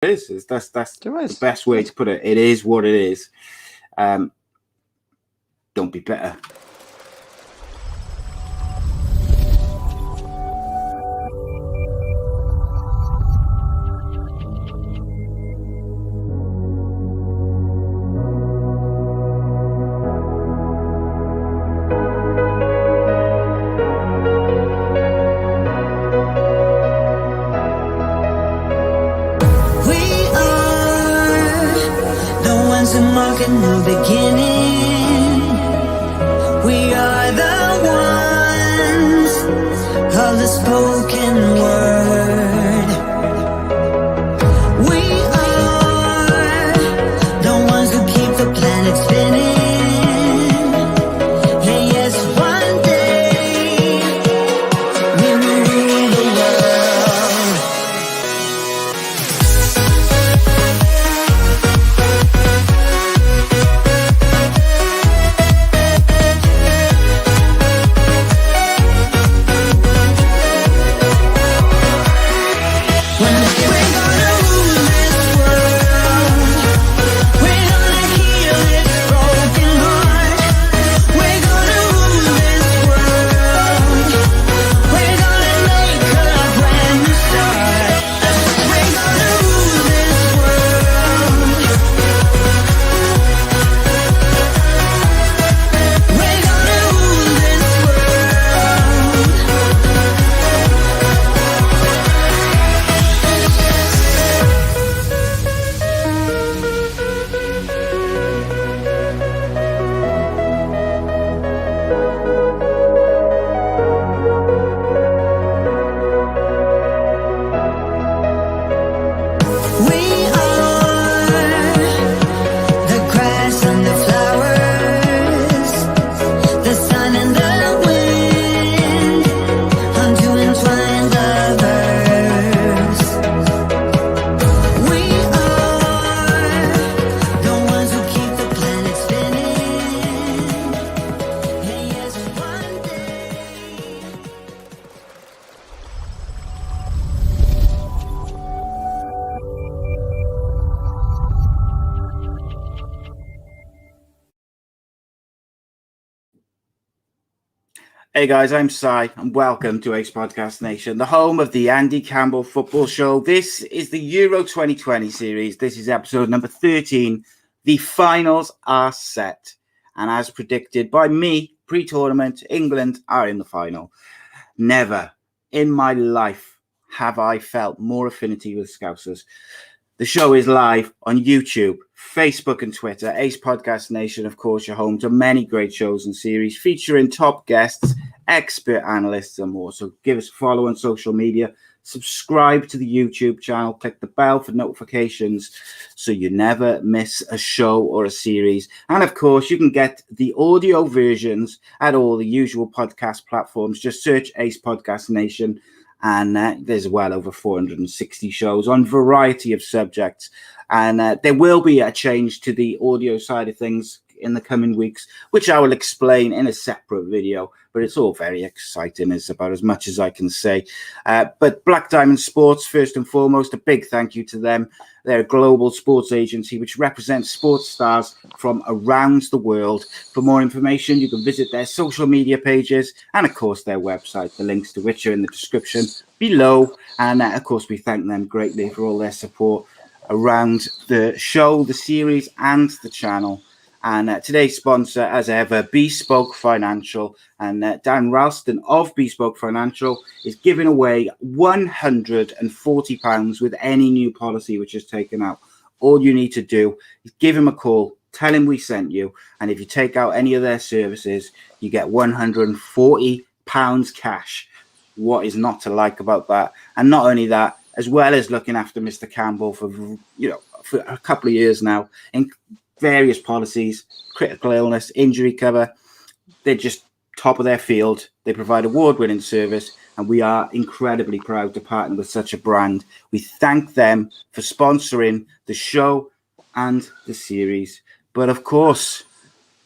That's the best way to put it. It is what it is. Don't be bitter. No beginning, we are the ones of the spoken word. We are the ones who keep the planet spinning. Yeah, yes, one day we will rule the world. Hey guys, I'm Si, and welcome to Ace Podcast Nation, the home of the Andy Campbell Football Show. This is the Euro 2020 series. This is episode number 13. The finals are set, and as predicted by me, pre-tournament, England are in the final. Never in my life have I felt more affinity with Scousers. The show is live on YouTube, Facebook and Twitter. Ace Podcast Nation, of course, your home to many great shows and series featuring top guests, expert analysts and more. So give us a follow on social media, subscribe to the YouTube channel, click the bell for notifications so you never miss a show or a series. And of course, you can get the audio versions at all the usual podcast platforms. Just search Ace Podcast Nation. And there's well over 460 shows on a variety of subjects. And there will be a change to the audio side of things in the coming weeks, which I will explain in a separate video. But it's all very exciting. It's about as much as I can say. But Black Diamond Sports, first and foremost, a big thank you to them. They're a global sports agency which represents sports stars from around the world. For more information, you can visit their social media pages and, of course, their website, the links to which are in the description below. And, of course, we thank them greatly for all their support around the show, the series, and the channel. And today's sponsor, as ever, Bespoke Financial. And Dan Ralston of Bespoke Financial is giving away £140 with any new policy which is taken out. All you need to do is give him a call, tell him we sent you. And if you take out any of their services, you get £140 cash. What is not to like about that? And not only that, as well as looking after Mr. Campbell for a couple of years now, in various policies, critical illness, injury cover. They're just top of their field. They provide award-winning service, and we are incredibly proud to partner with such a brand. We thank them for sponsoring the show and the series. But of course,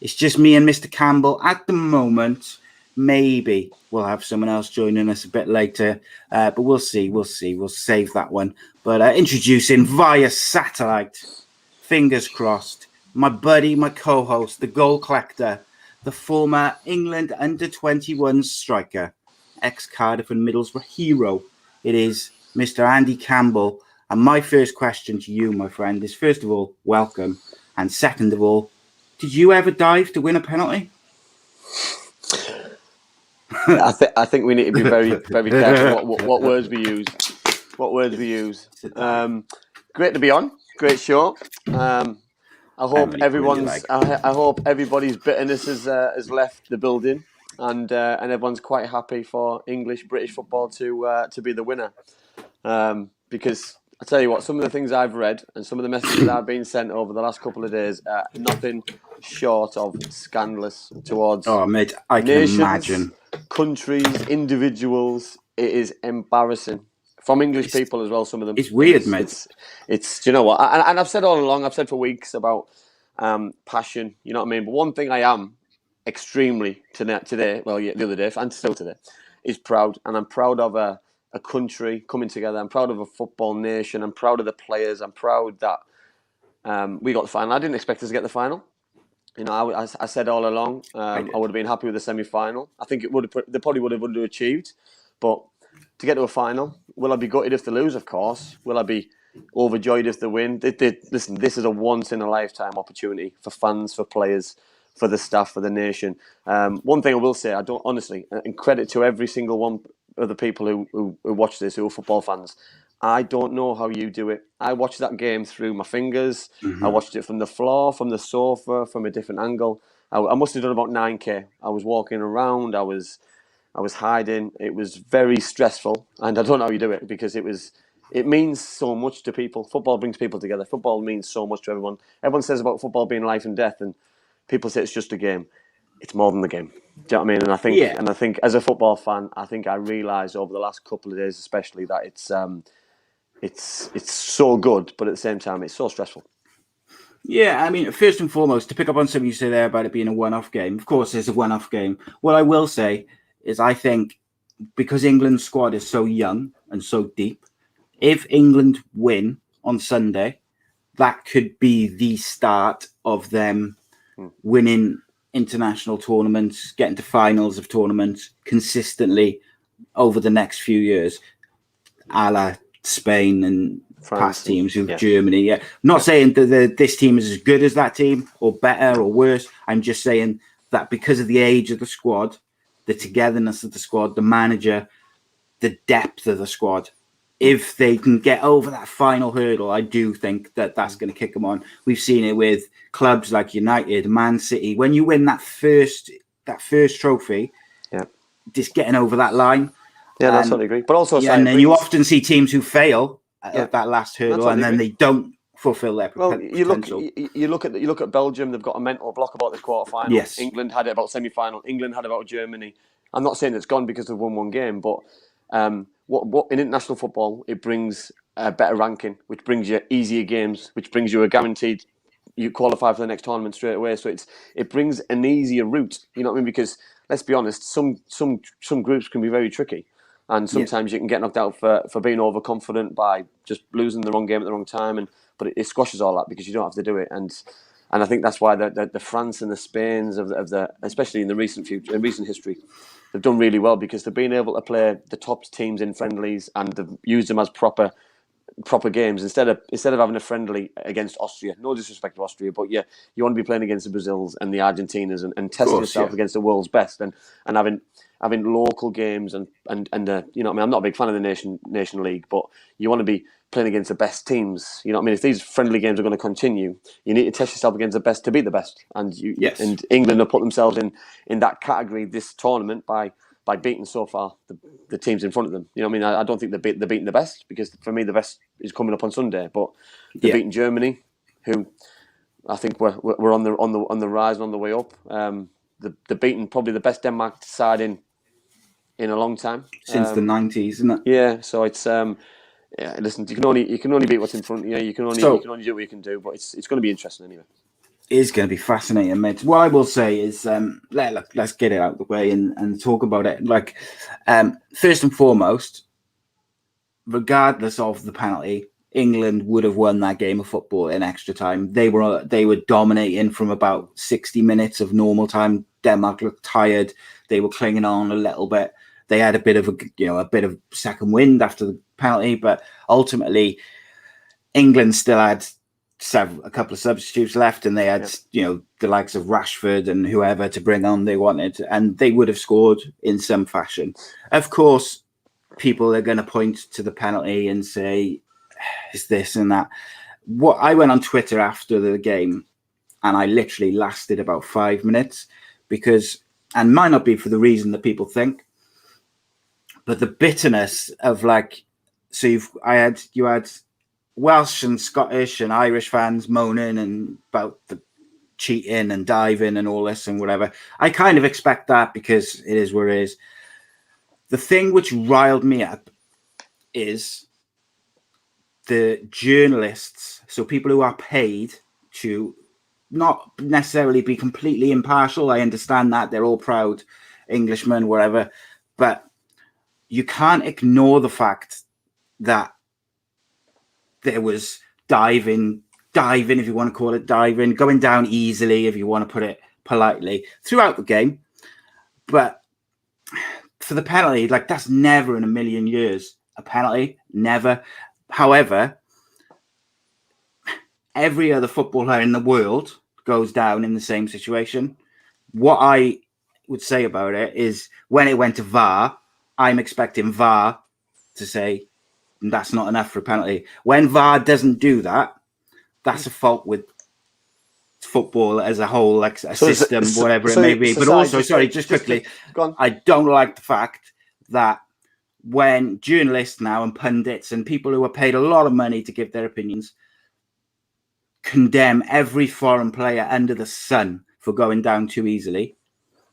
it's just me and Mr. Campbell at the moment. maybe we'll have someone else joining us a bit later, but we'll see. We'll save that one. But introducing via satellite, fingers crossed, my buddy, my co-host, the goal collector, the former England under-21s striker, ex-Cardiff and Middlesbrough hero. It is Mr. Andy Campbell. And my first question to you, my friend, is first of all, welcome. And second of all, did you ever dive to win a penalty? I think we need to be very, very careful what words we use. Great to be on. Great show. I hope I hope everybody's bitterness has left the building, and everyone's quite happy for British football to be the winner. Because I tell you what, some of the things I've read and some of the messages I've been sent over the last couple of days are nothing short of scandalous towards mate, I can nations, imagine. Countries, individuals. It is embarrassing from English people as well. Some of them. It's weird, mate. It's do you know what? And I've said all along. I've said for weeks about passion. You know what I mean. But one thing I am extremely today. Well, yeah, the other day and still today is proud, and I'm proud of a country coming together. I'm proud of a football nation. I'm proud of the players. I'm proud that we got the final. I didn't expect us to get the final. You know, I said all along, I would have been happy with the semi-final. I think they probably would have achieved. But to get to a final, will I be gutted if they lose? Of course. Will I be overjoyed if they win? Listen, this is a once-in-a-lifetime opportunity for fans, for players, for the staff, for the nation. One thing I will say, I don't honestly, and credit to every single one of the people who watch this, who are football fans. I don't know how you do it. I watched that game through my fingers. Mm-hmm. I watched it from the floor, from the sofa, from a different angle. I must have done about 9K. I was walking around. I was hiding. It was very stressful, and I don't know how you do it because it means so much to people. Football brings people together. Football means so much to everyone. Everyone says about football being life and death, and people say it's just a game. It's more than the game. Do you know what I mean? And I think as a football fan, I think I realised over the last couple of days, especially, that it's so good, but at the same time, it's so stressful. Yeah, I mean, first and foremost, to pick up on something you said there about it being a one-off game, of course, it's a one-off game. What I will say is I think because England's squad is so young and so deep, if England win on Sunday, that could be the start of them winning international tournaments, getting to finals of tournaments consistently over the next few years, a la Spain and France, past teams with Germany. Yeah, not saying that this team is as good as that team or better or worse. I'm just saying that because of the age of the squad, the togetherness of the squad, the manager, the depth of the squad, if they can get over that final hurdle, I do think that that's going to kick them on. We've seen it with clubs like United, Man City. When you win that first trophy, just getting over that line. Yeah, that's totally agree. But also, and then you often see teams who fail at that last hurdle, and then they don't fulfil their potential. You look at Belgium. They've got a mental block about this quarterfinal. Yes. England had it about semi-final. England had it about Germany. I'm not saying it's gone because they've won one game, but what in international football, it brings a better ranking, which brings you easier games, which brings you a guaranteed you qualify for the next tournament straight away. So it brings an easier route. You know what I mean? Because let's be honest, some groups can be very tricky. And sometimes you can get knocked out for being overconfident by just losing the wrong game at the wrong time. But it squashes all that because you don't have to do it. And I think that's why the France and the Spains of the especially in the recent history, they've done really well because they've been able to play the top teams in friendlies and they've used them as proper games instead of having a friendly against Austria. No disrespect to Austria, but you want to be playing against the Brazils and the Argentinas and testing yourself against the world's best and having local games and you know what I mean. I'm not a big fan of the Nation League, but you want to be playing against the best teams. You know what I mean. If these friendly games are going to continue, you need to test yourself against the best to be the best. And and England have put themselves in that category this tournament by beating so far the teams in front of them. You know what I mean? I don't think they're beating the best because for me the best is coming up on Sunday. But they're beating Germany, who I think we're on the rise and on the way up. They're beating probably the best Denmark side in a long time since the 90s, isn't it? Yeah. So it's listen, you can only beat what's in front. You know, you can only do what you can do. But it's going to be interesting anyway. is going to be fascinating, mate. What I will say is, let's get it out of the way and talk about it. Like, first and foremost, regardless of the penalty, England would have won that game of football in extra time. They were dominating from about 60 minutes of normal time. Denmark looked tired. They were clinging on a little bit. They had a bit of second wind after the penalty, but ultimately, England still had a couple of substitutes left, and they had the likes of Rashford and whoever to bring on they wanted, and they would have scored in some fashion. Of course, people are going to point to the penalty and say, "Is this and that?" What I went on Twitter after the game, and I literally lasted about 5 minutes and might not be for the reason that people think, but the bitterness of you had Welsh and Scottish and Irish fans moaning and about the cheating and diving and all this and whatever. I kind of expect that because it is what it is. The thing which riled me up is the journalists, so people who are paid to not necessarily be completely impartial. I understand that. They're all proud Englishmen, whatever. But you can't ignore the fact that there was diving, if you want to call it diving, going down easily, if you want to put it politely, throughout the game. But for the penalty, that's never in a million years a penalty, never. However, every other footballer in the world goes down in the same situation. What I would say about it is when it went to VAR, I'm expecting VAR to say, that's not enough for a penalty. When VAR doesn't do that, that's a fault with football as a whole, like a system, whatever it may be. But also, just quickly, I don't like the fact that when journalists now and pundits and people who are paid a lot of money to give their opinions condemn every foreign player under the sun for going down too easily.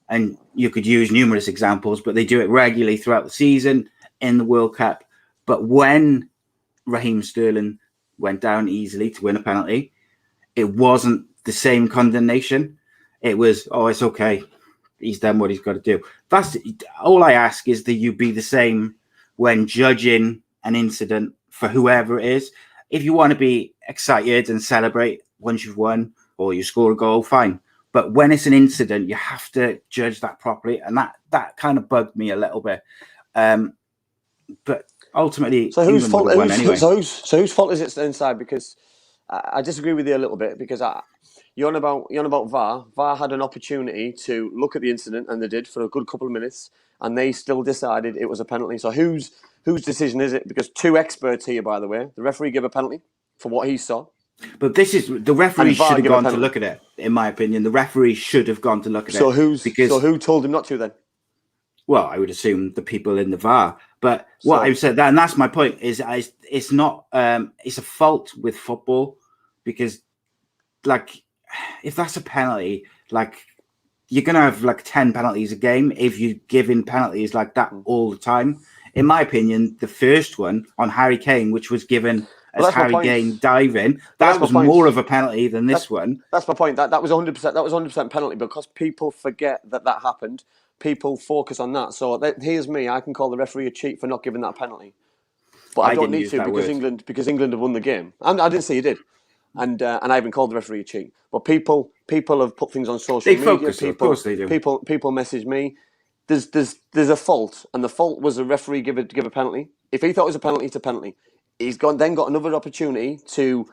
And you could use numerous examples, but they do it regularly throughout the season in the World Cup. But when Raheem Sterling went down easily to win a penalty, it wasn't the same condemnation. It was, it's okay. He's done what he's got to do. That's all I ask, is that you be the same when judging an incident for whoever it is. If you want to be excited and celebrate once you've won or you score a goal, fine. But when it's an incident, you have to judge that properly. And that kind of bugged me a little bit. But ultimately, so whose fault? So whose fault is it inside? Because I disagree with you a little bit. Because you're on about VAR. VAR had an opportunity to look at the incident, and they did for a good couple of minutes, and they still decided it was a penalty. So whose decision is it? Because two experts here, by the way, the referee gave a penalty for what he saw. But the referee should have gone to look at it. In my opinion, the referee should have gone to look at it. So who told him not to then? Well, I would assume the people in the VAR. But what I said, and that's my point, is it's not it's a fault with football, because if that's a penalty, you're gonna have 10 penalties a game if you give in penalties like that all the time. In my opinion, the first one on Harry Kane, which was given as Harry Kane diving, that was more of a penalty than this one. That's my point. That was 100%. That was 100% penalty, because people forget that happened. People focus on that. So here's me. I can call the referee a cheat for not giving that penalty, but I don't need to because England have won the game. I didn't say you did, and I haven't called the referee a cheat. But people have put things on social media. Focus, of course they do. People message me. There's a fault, and the fault was the referee give a penalty. If he thought it was a penalty, it's a penalty. He's got another opportunity to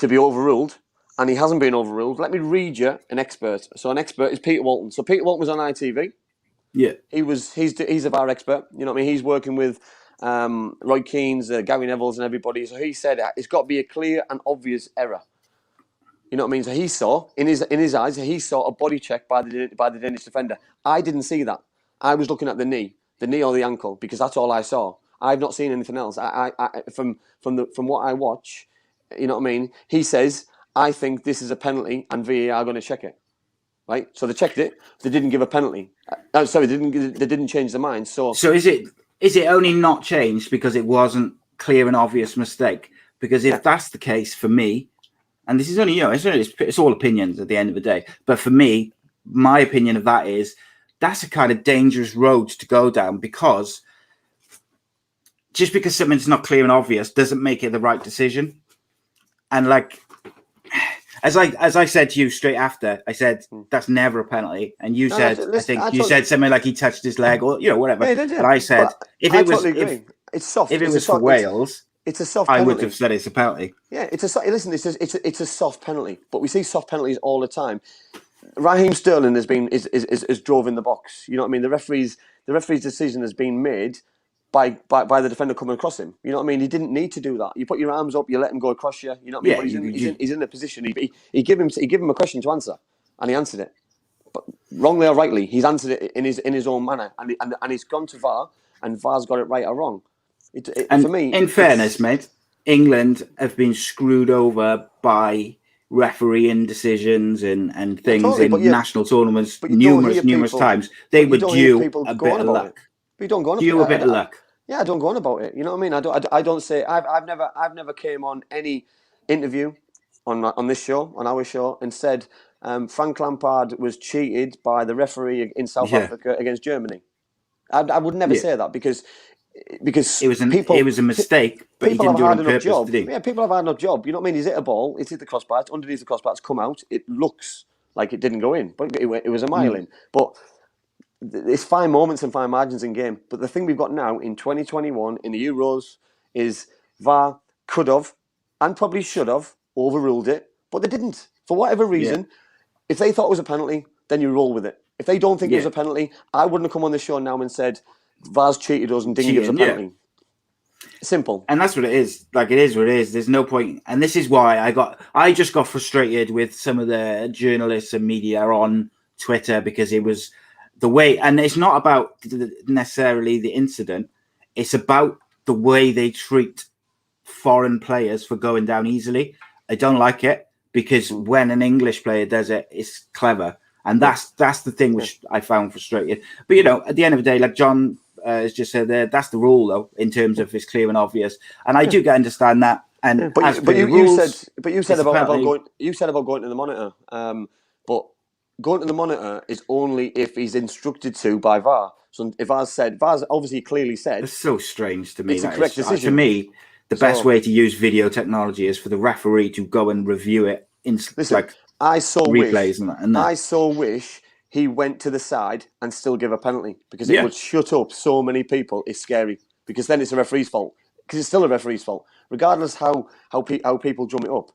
be overruled, and he hasn't been overruled. Let me read you an expert. So an expert is Peter Walton. So Peter Walton was on ITV. Yeah, he's a VAR expert. You know what I mean? He's working with Roy Keane's, Gary Neville's, and everybody. So he said it's got to be a clear and obvious error. You know what I mean? So he saw in his eyes, he saw a body check by the Danish defender. I didn't see that. I was looking at the knee or the ankle, because that's all I saw. I've not seen anything else. I from what I watch, you know what I mean? He says, I think this is a penalty, and VAR are going to check it. Right, so they checked it. They didn't give a penalty. They didn't change their mind. So is it only not changed because it wasn't clear and obvious mistake? Because if that's the case, for me, and this is only, it's all opinions at the end of the day. But for me, my opinion of that is that's a kind of dangerous road to go down, because just because something's not clear and obvious doesn't make it the right decision. And like, as I said to you straight after, I said that's never a penalty, and you said, you said something like he touched his leg or whatever. Yeah, and I said, if it was, it's soft. If it was for Wales, it's a soft I penalty. would have said it's a penalty. Yeah, it's a soft penalty, but we see soft penalties all the time. Raheem Sterling is drove in the box. You know what I mean? The referee's decision has been made by the defender coming across him. You know what I mean? He didn't need to do that. You put your arms up, you let him go across you. You know what I mean? But he's in a position. He give him a question to answer, and he answered it. But wrongly or rightly, he's answered it in his own manner, and he's gone to VAR, and VAR's got it right or wrong. For me, in fairness, mate, England have been screwed over by refereeing decisions and things in national tournaments numerous times. They were due a bit of luck. But you don't go on a bit of luck. Yeah, I don't go on about it. You know what I mean? I don't say I've never came on any interview on this show, on our show, and said Frank Lampard was cheated by the referee in South Africa against Germany. I would never say that because it was a mistake, but he didn't do it on purpose, did he? Yeah, people have had enough job. You know what I mean? He's hit a ball, it's hit the crossbar, it's underneath the crossbar, it's come out. It looks like it didn't go in, but it was a mile in. But it's fine moments and fine margins in game. But the thing we've got now in 2021 in the Euros is VAR could have and probably should have overruled it, but they didn't. For whatever reason, if they thought it was a penalty, then you roll with it. If they don't think it was a penalty, I wouldn't have come on the show now and said VAR's cheated us and didn't give us a penalty. Simple. And that's what it is. Like, it is what it is. There's no point. And this is why I just got frustrated with some of the journalists and media on Twitter, because it was the way, and it's not about necessarily the incident. It's about the way they treat foreign players for going down easily. I don't like it, because when an English player does it, it's clever. And that's the thing which I found frustrating. But, at the end of the day, like John has just said there, that's the rule, though, in terms of it's clear and obvious. And I do understand that. And you said about going to the monitor. But going to the monitor is only if he's instructed to by VAR. So if VAR's obviously clearly said, it's so strange to me. It's a correct decision. To me, the best way to use video technology is for the referee to go and review it I so replays wish he went to the side and still give a penalty, because it would shut up so many people. It's scary, because then it's a referee's fault, because it's still a referee's fault, regardless how people drum it up.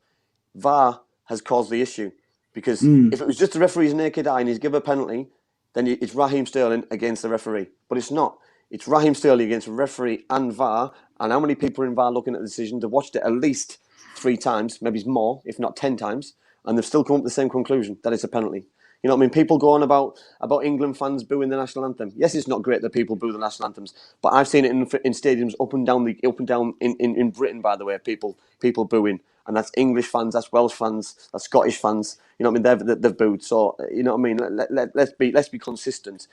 VAR has caused the issue, because if it was just the referee's naked eye and he's given a penalty, then it's Raheem Sterling against the referee. But it's not. It's Raheem Sterling against the referee and VAR. And how many people are in VAR looking at the decision? They've watched it at least 3 times, maybe more, if not 10 times. And they've still come up with the same conclusion, that it's a penalty. You know what I mean? People go on about England fans booing the national anthem. Yes, it's not great that people boo the national anthems, but I've seen it in stadiums up and down in Britain, by the way, people booing. And that's English fans, that's Welsh fans, that's Scottish fans. You know what I mean? They've booed. So, you know what I mean? Let's be consistent.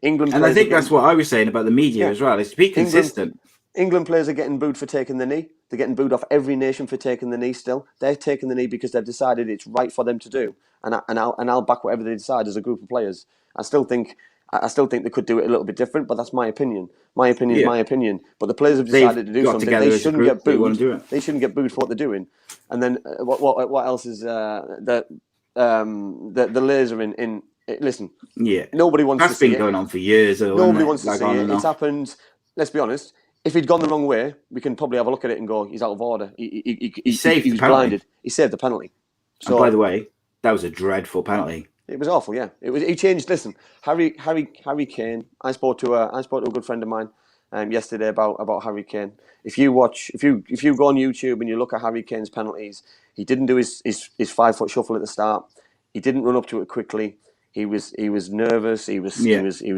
England, and I think that's what I was saying about the media as well, is to be consistent. England players are getting booed for taking the knee. They're getting booed off every nation for taking the knee still. They're taking the knee because they've decided it's right for them to do. And I'll back whatever they decide as a group of players. I still think they could do it a little bit different, but that's my opinion. My opinion. But the players have decided to do something. They shouldn't get booed. They shouldn't get booed for what they're doing. And then what else is the laser in listen. Yeah. Nobody wants to see it. That's been going on for years. Nobody wants to see it. It's happened. Let's be honest. If he'd gone the wrong way, we can probably have a look at it and go, he's out of order. He was blinded. He saved the penalty. So, and by the way, that was a dreadful penalty. It was awful. Yeah, it was. He changed. Listen, Harry Kane. I spoke to a good friend of mine yesterday about Harry Kane. If you go on YouTube and you look at Harry Kane's penalties, he didn't do his 5-foot shuffle at the start. He didn't run up to it quickly. He was nervous. He was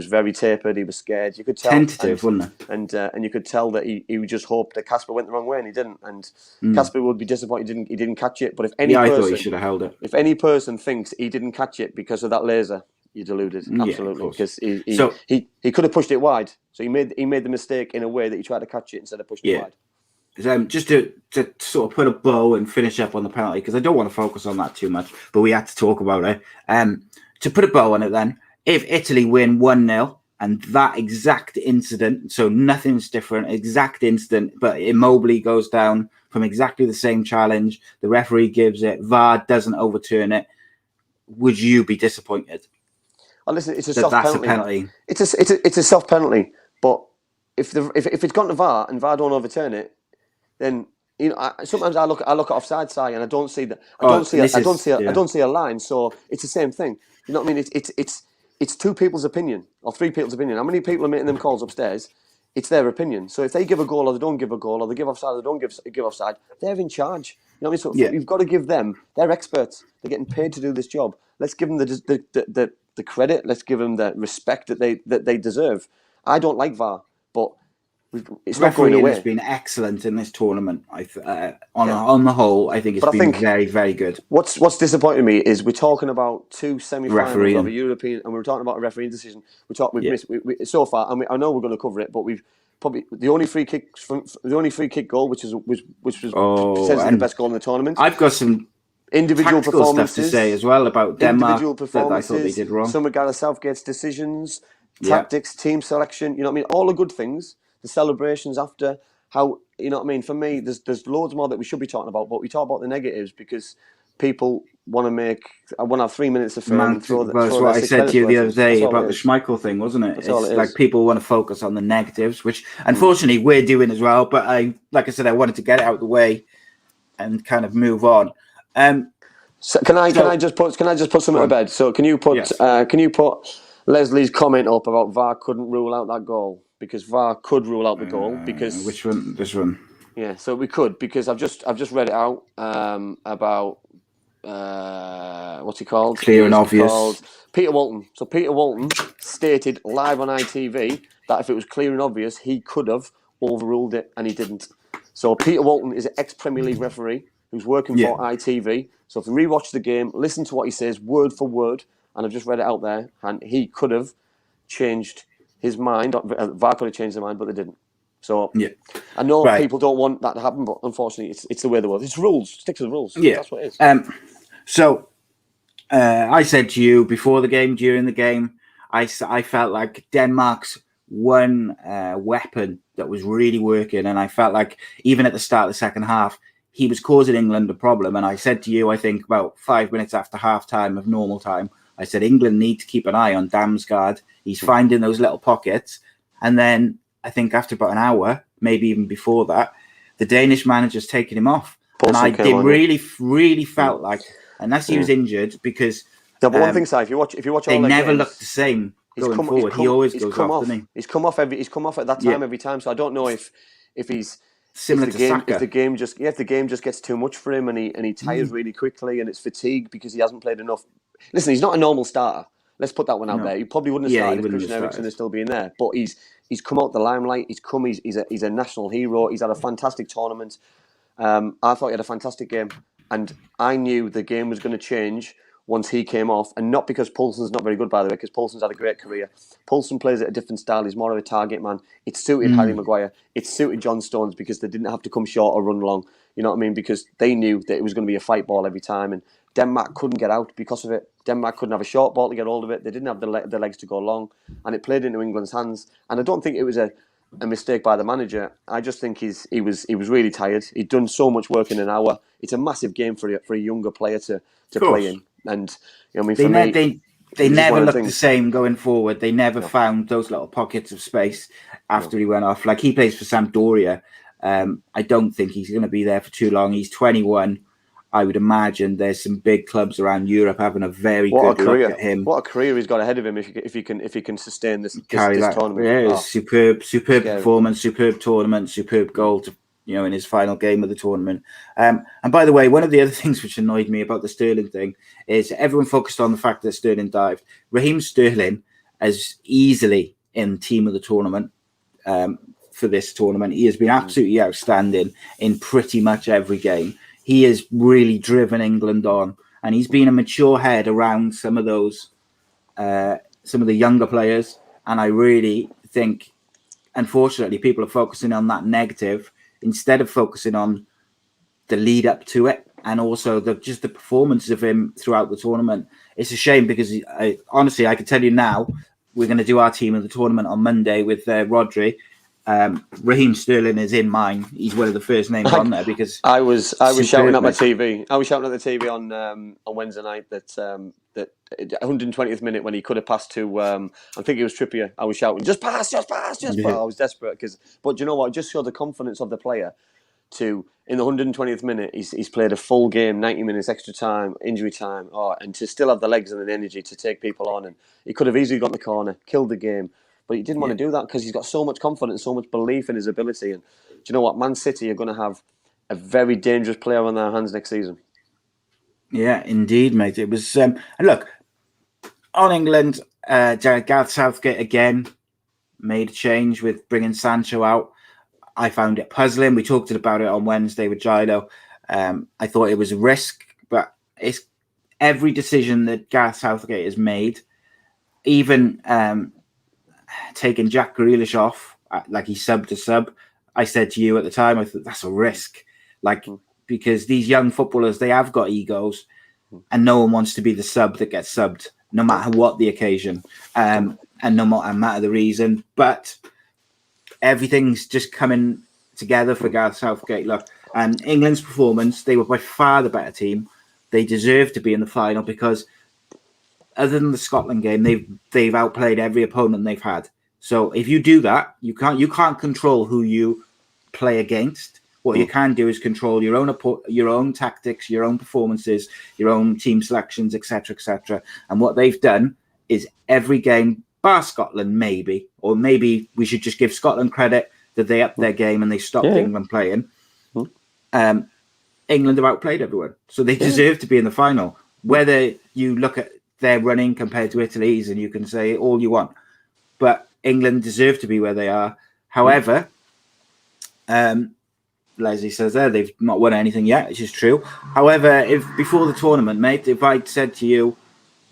very tapered. He was scared. You could tell. Tentative, wasn't it? And you could tell that he just hoped that Casper went the wrong way, and he didn't. And Casper would be disappointed he didn't catch it. But if any person, I thought he should have held it. If any person thinks he didn't catch it because of that laser, you're deluded. Absolutely, because he could have pushed it wide. So he made the mistake in a way that he tried to catch it instead of pushing it wide. just to sort of put a bow and finish up on the penalty, because I don't want to focus on that too much, but we had to talk about it. To put a bow on it then, if Italy win 1-0 and that exact incident, so nothing's different, exact incident, but Immobile goes down from exactly the same challenge, the referee gives it, VAR doesn't overturn it, would you be disappointed? Oh, listen, it's a soft penalty. It's It's a soft penalty, but if it's gone to VAR and VAR don't overturn it, then sometimes I look at offside side and I don't see that. I don't see a line. So it's the same thing. You know what I mean? It's two people's opinion or three people's opinion. How many people are making them calls upstairs? It's their opinion. So if they give a goal or they don't give a goal, or they give offside or they don't give offside, they're in charge. You know what I mean? So you've got to give them. They're experts. They're getting paid to do this job. Let's give them the credit. Let's give them the respect that they deserve. I don't like VAR, but it's not going away. Has been excellent in this tournament. On the whole, I think it's been very, very good. What's disappointing me is we're talking about two semi-finals of a European, and we're talking about a refereeing decision. We've missed so far, and I know we're going to cover it, but we've probably the only free kick goal, which was potentially the best goal in the tournament. I've got some individual performances stuff to say as well about Denmark that I thought they did wrong. Some of Gareth Southgate's decisions, tactics, team selection. You know what I mean? All the good things. The celebrations after, how, you know what I mean? For me, there's loads more that we should be talking about, but we talk about the negatives because people want to have 3 minutes of fame and throw that's what I said to you the other day about the Schmeichel thing, wasn't it? It's like people want to focus on the negatives, which unfortunately we're doing as well. But like I said, I wanted to get it out of the way and kind of move on. So can I just put something to bed? So can you put Leslie's comment up about VAR couldn't rule out that goal? Because VAR could rule out the goal. Because which one? This one. Yeah, so we could, because I've just read it out about what's he called? Clear and obvious. Peter Walton. So Peter Walton stated live on ITV that if it was clear and obvious, he could have overruled it, and he didn't. So Peter Walton is an ex-Premier League referee who's working for ITV. So if you rewatch the game, listen to what he says word for word, and I've just read it out there, and he could have changed his mind. VAR could have changed their mind, but they didn't. So I know people don't want that to happen, but unfortunately, it's the way the world. It's rules. Stick to the rules. Yeah, that's what it is. So I said to you before the game, during the game, I felt like Denmark's one weapon that was really working, and I felt like even at the start of the second half, he was causing England a problem. And I said to you, I think about 5 minutes after half time of normal time, I said England need to keep an eye on Damsgaard. He's finding those little pockets. And then I think after about an hour, maybe even before that, the Danish manager's taken him off. And I did really felt like, unless he was injured, because one thing, Si, if you watch they all the never games, look the same going forward. He always goes off, doesn't he? He's come off at that time every time. So I don't know if he's similar to Saka. If the game just gets too much for him and he tires really quickly and it's fatigue because he hasn't played enough. Listen, he's not a normal starter. Let's put that one out there. He probably wouldn't have started if Christian Eriksen is still being there. But he's come out the limelight. He's a national hero. He's had a fantastic tournament. I thought he had a fantastic game, and I knew the game was going to change once he came off, and not because Poulsen's not very good, by the way, because Poulsen's had a great career. Poulsen plays at a different style. He's more of a target man. It suited Harry Maguire. It suited John Stones because they didn't have to come short or run long. You know what I mean? Because they knew that it was going to be a fight ball every time, and Denmark couldn't get out because of it. Denmark couldn't have a short ball to get hold of it. They didn't have the legs to go long, and it played into England's hands. And I don't think it was a mistake by the manager. I just think he was really tired. He'd done so much work in an hour. It's a massive game for a younger player to play in. And you know, I mean, for me, they never looked the same going forward. They never found those little pockets of space after he went off. Like, he plays for Sampdoria. I don't think he's going to be there for too long. He's 21. I would imagine there's some big clubs around Europe having a very good look at him. What a career he's got ahead of him if he can sustain this tournament. Yeah, superb performance, superb tournament, superb goal in his final game of the tournament. And by the way, one of the other things which annoyed me about the Sterling thing is everyone focused on the fact that Sterling dived. Raheem Sterling is easily in team of the tournament for this tournament. He has been absolutely outstanding in pretty much every game. He has really driven England on, and he's been a mature head around some of those, some of the younger players. And I really think, unfortunately, people are focusing on that negative instead of focusing on the lead up to it and also the performances of him throughout the tournament. It's a shame because honestly, I can tell you now, we're going to do our team of the tournament on Monday with Rhodri. Raheem Sterling is in mine. He's one of the first names on there because I was shouting at my TV. I was shouting at the TV on Wednesday night that 120th minute when he could have passed to I think it was Trippier. I was shouting, just pass. I was desperate but you know what? Just show the confidence of the player. In the 120th minute, he's played a full game, 90 minutes extra time, injury time, and to still have the legs and the energy to take people on. And he could have easily got in the corner, killed the game, but he didn't want to do that because he's got so much confidence, so much belief in his ability. And do you know what? Man City are going to have a very dangerous player on their hands next season. Yeah, indeed, mate. It was. And look, on England, Gareth Southgate again made a change with bringing Sancho out. I found it puzzling. We talked about it on Wednesday with Gilo. I thought it was a risk, but it's every decision that Gareth Southgate has made, even taking Jack Grealish off, like he subbed to sub. I said to you at the time, I thought that's a risk, because these young footballers, they have got egos, and no one wants to be the sub that gets subbed, no matter what the occasion, and no matter the reason. But everything's just coming together for Gareth Southgate. Look, and England's performance, they were by far the better team. They deserve to be in the final because other than the Scotland game, they've outplayed every opponent they've had. So if you do that, you can't control who you play against. What you can do is control your own tactics, your own performances, your own team selections, etc., etc. And what they've done is every game, bar Scotland, maybe we should just give Scotland credit that they upped their game and they stopped England playing. England have outplayed everyone, so they deserve to be in the final. Whether you look at their running compared to Italy's, and you can say all you want, but England deserve to be where they are. However, Leslie says there they've not won anything yet, which is true. However, if before the tournament, mate, if I'd said to you,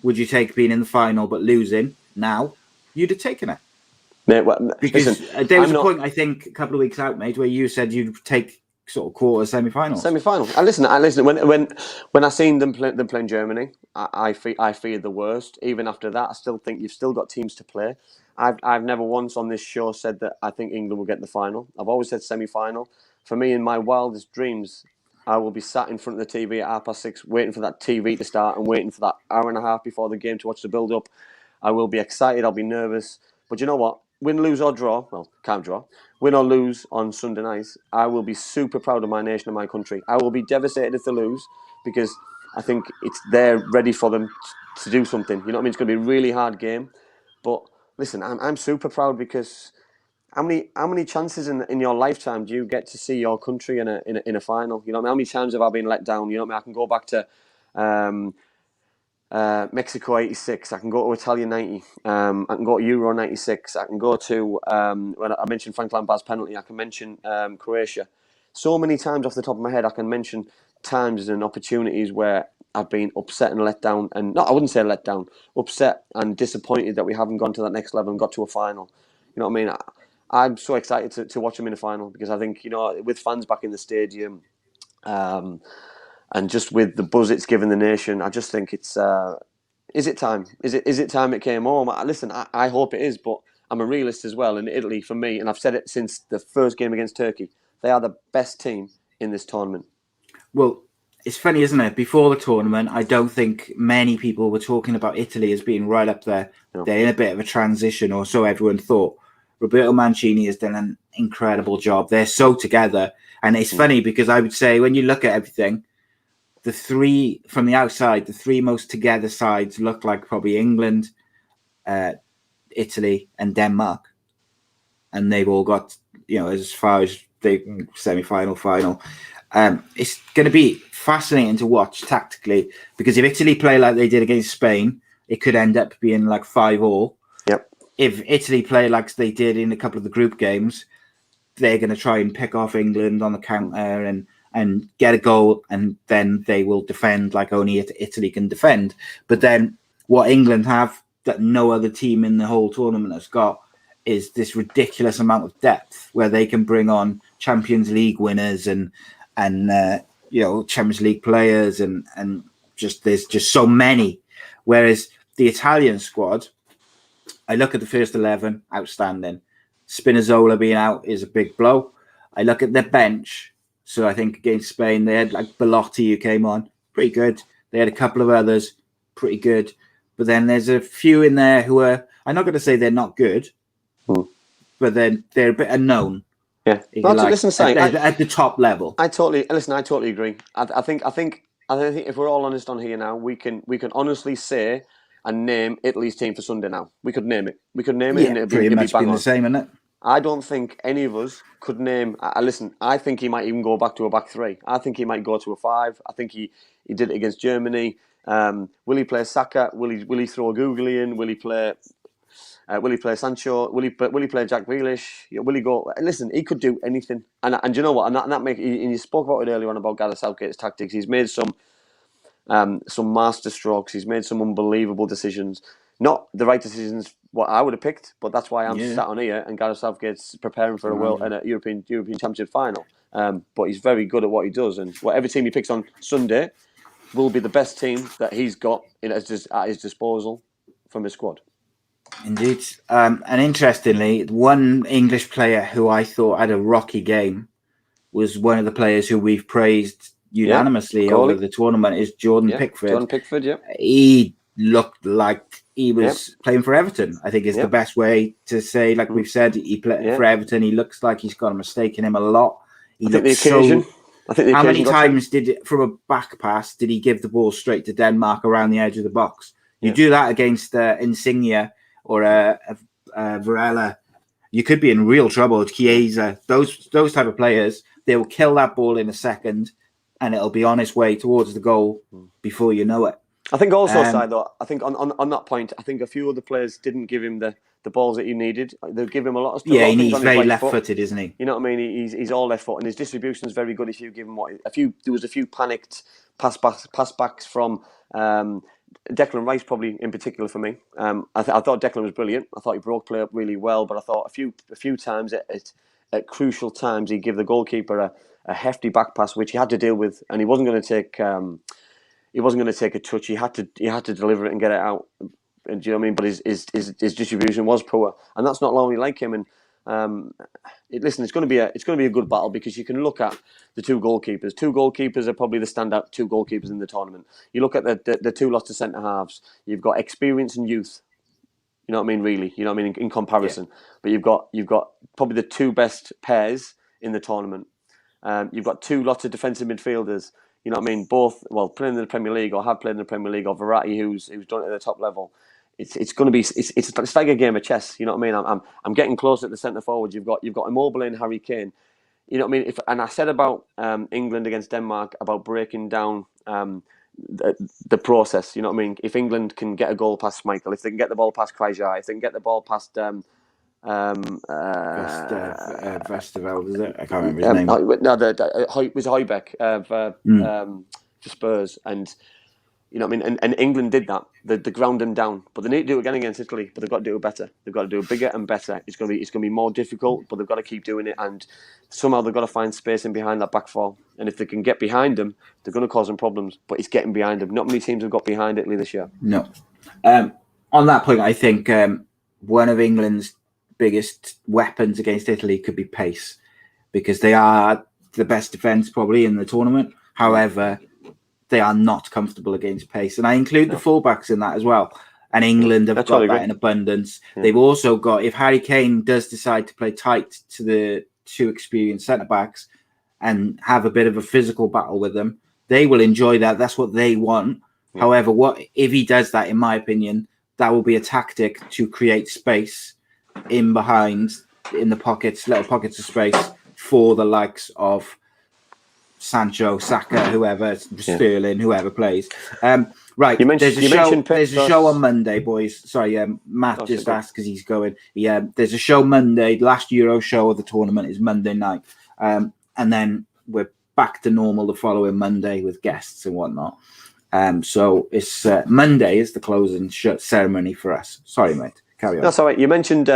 would you take being in the final but losing now, you'd have taken it. Mate, because listen, there was a point, I think, a couple of weeks out, mate, where you said you'd take sort of quarter semi-final. I listen. When I seen them playing Germany, I feared the worst. Even after that, I still think you've still got teams to play. I've never once on this show said that I think England will get the final. I've always said semi-final. For me, in my wildest dreams, I will be sat in front of the TV at 6:30, waiting for that TV to start and waiting for that hour and a half before the game to watch the build-up. I will be excited. I'll be nervous. But you know what? Win, lose or draw, well, can't draw. Win or lose on Sunday night, I will be super proud of my nation and my country. I will be devastated if they lose because I think they're ready for them to do something. You know what I mean? It's going to be a really hard game. But listen, I'm super proud because how many chances in your lifetime do you get to see your country in a final? You know what I mean? How many times have I been let down? You know what I mean? I can go back to Mexico 86, I can go to Italia 90, I can go to Euro 96, I can go to, when I mentioned Frank Lampard's penalty, I can mention Croatia. So many times off the top of my head, I can mention times and opportunities where I've been upset and let down, and I wouldn't say let down, upset and disappointed that we haven't gone to that next level and got to a final. You know what I mean? I'm so excited to watch them in the final because I think, you know, with fans back in the stadium, and just with the buzz it's given the nation, I just think it's. Is it time? Is it time it came home? Listen, I hope it is, but I'm a realist as well. And Italy, for me, and I've said it since the first game against Turkey, they are the best team in this tournament. Well, it's funny, isn't it? Before the tournament, I don't think many people were talking about Italy as being right up there. No. They're in a bit of a transition, or so everyone thought. Roberto Mancini has done an incredible job. They're so together. And it's funny because I would say when you look at everything, the three from the outside, the three most together sides look like probably England, Italy, and Denmark. And they've all got, you know, as far as the semi-final, final. It's going to be fascinating to watch tactically because if Italy play like they did against Spain, it could end up being like 5-5. Yep. If Italy play like they did in a couple of the group games, they're going to try and pick off England on the counter and get a goal, and then they will defend like only Italy can defend. But then what England have that no other team in the whole tournament has got is this ridiculous amount of depth where they can bring on Champions League winners and Champions League players and just there's just so many. Whereas the Italian squad, I look at the first 11, outstanding. Spinazzola being out is a big blow. I look at their bench. So I think against Spain, they had like Belotti who came on, pretty good. They had a couple of others, pretty good. But then there's a few in there who are, I'm not going to say they're not good, but then they're a bit unknown. Yeah, at the top level. I totally agree. I think if we're all honest on here now, we can honestly say and name Italy's team for Sunday now. We could name it. And it'd be bang on. The same, isn't it? I don't think any of us could name. Listen, I think he might even go back to a back three. I think he might go to a 5. I think he did it against Germany. Will he play Saka? Will he throw a Googly in? Will he play Sancho? Will he play Jack Grealish? Will he go? Listen, he could do anything. And you know what? And you spoke about it earlier on about Gareth Southgate's tactics. He's made some master strokes. He's made some unbelievable decisions. Not the right decisions, what I would have picked, but that's why I'm sat on here and Gareth Southgate's preparing for a European Championship final. But he's very good at what he does, and whatever team he picks on Sunday will be the best team that he's got at his disposal from his squad. Indeed. And interestingly, one English player who I thought had a rocky game was one of the players who we've praised unanimously over the tournament is Jordan Pickford. Jordan Pickford, yeah. He looked like he was playing for Everton. I think is the best way to say, like we've said, he played for Everton. He looks like he's got a mistake in him a lot. How many times from a back pass did he give the ball straight to Denmark around the edge of the box? You do that against Insigne or Varela, you could be in real trouble. Chiesa, those type of players, they will kill that ball in a second, and it'll be on its way towards the goal before you know it. I think also, I think on that point, I think a few other players didn't give him the balls that he needed. They give him a lot of stuff. Yeah, he's very left-footed, isn't he? You know what I mean? He's all left-foot, and his distribution is very good. If you give him there was a few panicked pass backs from Declan Rice, probably in particular for me. I thought Declan was brilliant. I thought he broke play up really well, but I thought a few times at crucial times he'd give the goalkeeper a hefty back pass, which he had to deal with, and he wasn't going to take. He wasn't going to take a touch. He had to deliver it and get it out. And do you know what I mean? But his distribution was poor, and that's not only like him. And listen, it's going to be a good battle because you can look at the two goalkeepers. Two goalkeepers are probably the standout two goalkeepers in the tournament. You look at the two lots of centre halves. You've got experience and youth. You know what I mean? Really, you know what I mean in comparison. Yeah. But you've got probably the two best pairs in the tournament. You've got two lots of defensive midfielders. You know what I mean? Both, playing in the Premier League or have played in the Premier League, or Verratti, who's done it at the top level. It's going to be it's like a game of chess. You know what I mean? I'm getting close at the centre forward. You've got Immobile and Harry Kane. You know what I mean? And I said about England against Denmark about breaking down the process. You know what I mean? If England can get a goal past Michael, if they can get the ball past Krajai, if they can get the ball past Vesterveld, is it? I can't remember his name. No, it was Højbjerg for Spurs, and you know what I mean. And England did that. They ground them down, but they need to do it again against Italy. But they've got to do it better. They've got to do it bigger and better. It's going to be more difficult, but they've got to keep doing it. And somehow they've got to find space in behind that back four. And if they can get behind them, they're going to cause them problems. But it's getting behind them. Not many teams have got behind Italy this year. No. On that point, I think one of England's biggest weapons against Italy could be pace, because they are the best defence probably in the tournament. However, they are not comfortable against pace, and I include the fullbacks in that as well. And England have got that in abundance. Yeah. They've also got, if Harry Kane does decide to play tight to the two experienced centre backs and have a bit of a physical battle with them, they will enjoy that. That's what they want. Yeah. However, if he does that, in my opinion, that will be a tactic to create space in behind, in the pockets, little pockets of space for the likes of Sancho, Saka, whoever, Sterling, whoever plays. Right, there's a show on Monday, boys. Sorry, Matt just asked because he's going. Yeah, there's a show Monday. The last Euro show of the tournament is Monday night. And then we're back to normal the following Monday with guests and whatnot. So it's Monday is the closing ceremony for us. Sorry, mate. Carry on. That's all right. You mentioned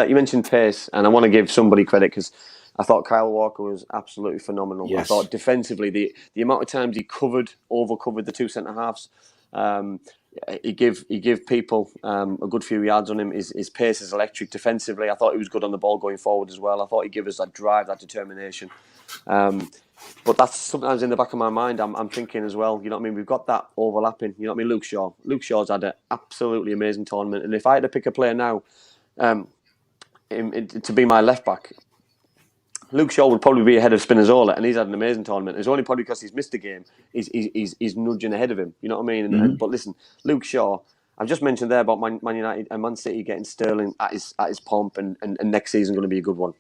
pace, and I want to give somebody credit because I thought Kyle Walker was absolutely phenomenal. Yes. I thought defensively, the amount of times he over-covered the two centre halves, he give people a good few yards on him. His pace is electric defensively. I thought he was good on the ball going forward as well. I thought he gave us that drive, that determination. But that's sometimes in the back of my mind. I'm thinking as well. You know what I mean? We've got that overlapping. You know what I mean? Luke Shaw. Luke Shaw's had an absolutely amazing tournament. And if I had to pick a player now to be my left back, Luke Shaw would probably be ahead of Spinazzola, and he's had an amazing tournament. It's only probably because he's missed a game. He's nudging ahead of him. You know what I mean? But listen, Luke Shaw. I've just mentioned there about Man United and Man City getting Sterling at his pomp, and next season going to be a good one.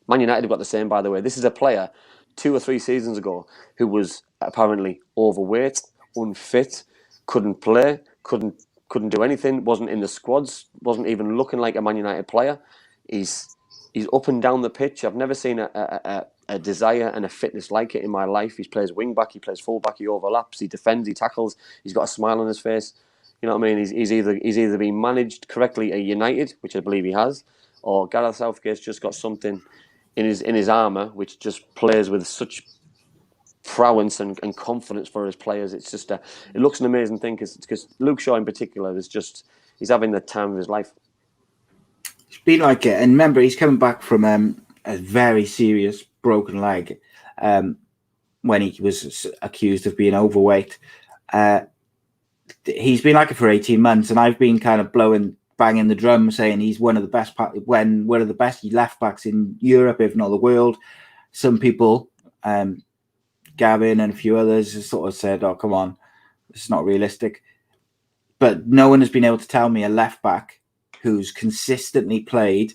Man United have got the same, by the way. This is a player 2 or 3 seasons ago who was apparently overweight, unfit, couldn't play, couldn't do anything, wasn't in the squads, wasn't even looking like a Man United player. He's up and down the pitch. I've never seen a desire and a fitness like it in my life. He plays wing back, he plays full back, he overlaps, he defends, he tackles. He's got a smile on his face. You know what I mean? He's either been managed correctly at United, which I believe he has, or Gareth Southgate's just got something in his armour which just plays with such prowess and confidence for his players. It's just it looks an amazing thing because Luke Shaw in particular he's having the time of his life. It's been like it, and remember, he's coming back from a very serious broken leg when he was accused of being overweight. He's been like it for 18 months, and I've been kind of banging the drum, saying he's one of the best left backs in Europe, if not the world. Some people, Gavin and a few others, sort of said, "Oh, come on, it's not realistic." But no one has been able to tell me a left back who's consistently played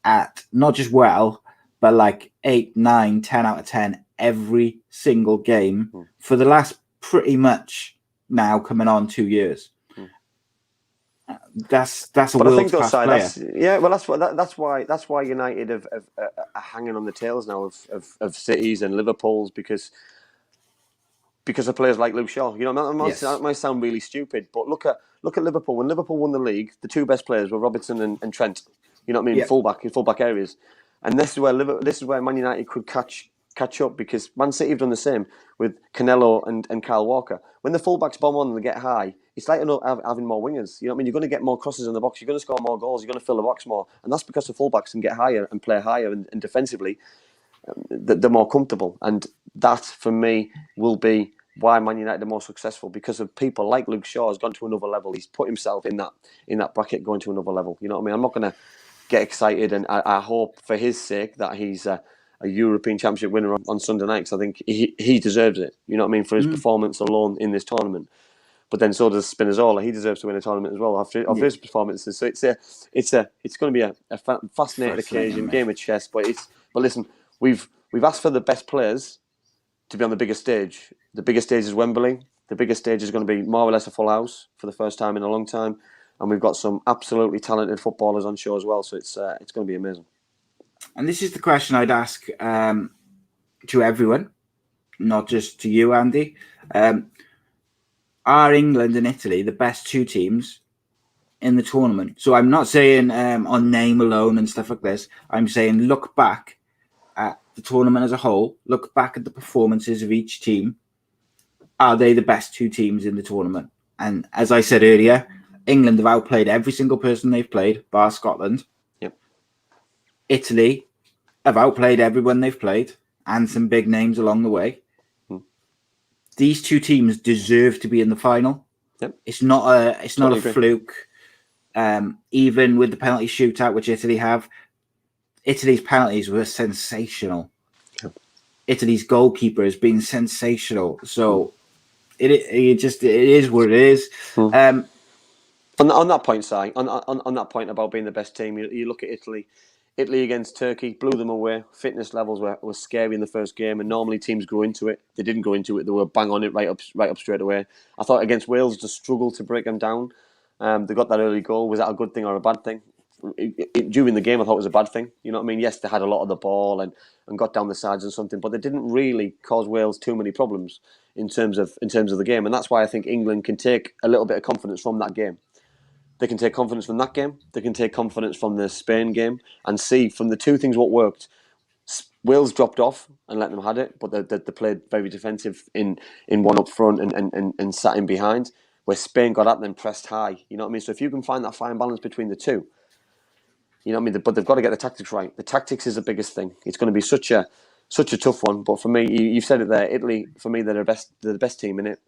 at not just well, but like 8, 9, 10 out of 10 every single game for the last pretty much now coming on 2 years. That's a world class player. That's why United are hanging on the tails now of Cities and Liverpool's because of players like Luke Shaw. You know, that might sound really stupid, but look at Liverpool. When Liverpool won the league, the 2 best players were Robertson and Trent. You know what I mean? In fullback areas, and this is where Man United could catch up because Man City have done the same with Canelo and Kyle Walker. When the fullbacks bomb on and they get high, it's like having more wingers. You know what I mean? You're going to get more crosses in the box. You're going to score more goals. You're going to fill the box more, and that's because the fullbacks can get higher and play higher and defensively, they're more comfortable. And that for me will be why Man United are more successful because of people like Luke Shaw has gone to another level. He's put himself in that bracket going to another level. You know what I mean? I'm not going to get excited, and I hope for his sake that he's a European Championship winner on Sunday night because I think he deserves it. You know what I mean? For his performance alone in this tournament. But then so does Spinazzola. He deserves to win a tournament as well after his performances. So it's going to be a fascinating occasion, game of chess. But listen, we've asked for the best players to be on the biggest stage. The biggest stage is Wembley. The biggest stage is going to be more or less a full house for the first time in a long time. And we've got some absolutely talented footballers on show as well. So it's going to be amazing. And this is the question I'd ask to everyone, not just to you, Andy. Are England and Italy the best 2 teams in the tournament? So I'm not saying on name alone and stuff like this. I'm saying look back at the tournament as a whole. Look back at the performances of each team. Are they the best 2 teams in the tournament? And as I said earlier, England have outplayed every single person they've played, bar Scotland. Yep. Italy have outplayed everyone they've played, and some big names along the way. These 2 teams deserve to be in the final. Yep. It's not a fluke. Even with the penalty shootout, which Italy have, Italy's penalties were sensational. Yep. Italy's goalkeeper has been sensational. So it is what it is. On that point, Si, on that point about being the best team, you look at Italy. Italy against Turkey blew them away. Fitness levels were scary in the first game, and normally teams go into it. They didn't go into it; they were bang on it right up straight away. I thought against Wales, just struggled to break them down. They got that early goal. Was that a good thing or a bad thing? During the game, I thought it was a bad thing. You know what I mean? Yes, they had a lot of the ball and got down the sides and something, but they didn't really cause Wales too many problems in terms of the game, and that's why I think England can take a little bit of confidence from that game. they can take confidence from that game. They can take confidence from the Spain game and see from the two things what worked. Wales dropped off and let them had it, but they played very defensive in one up front and sat in behind, where Spain got at them, pressed high. You know what I mean? So if you can find that fine balance between the two, you know what I mean? But they've got to get the tactics right. The tactics is the biggest thing. It's going to be such a tough one. But for me, you've said it there. Italy, for me, they're the best team in it.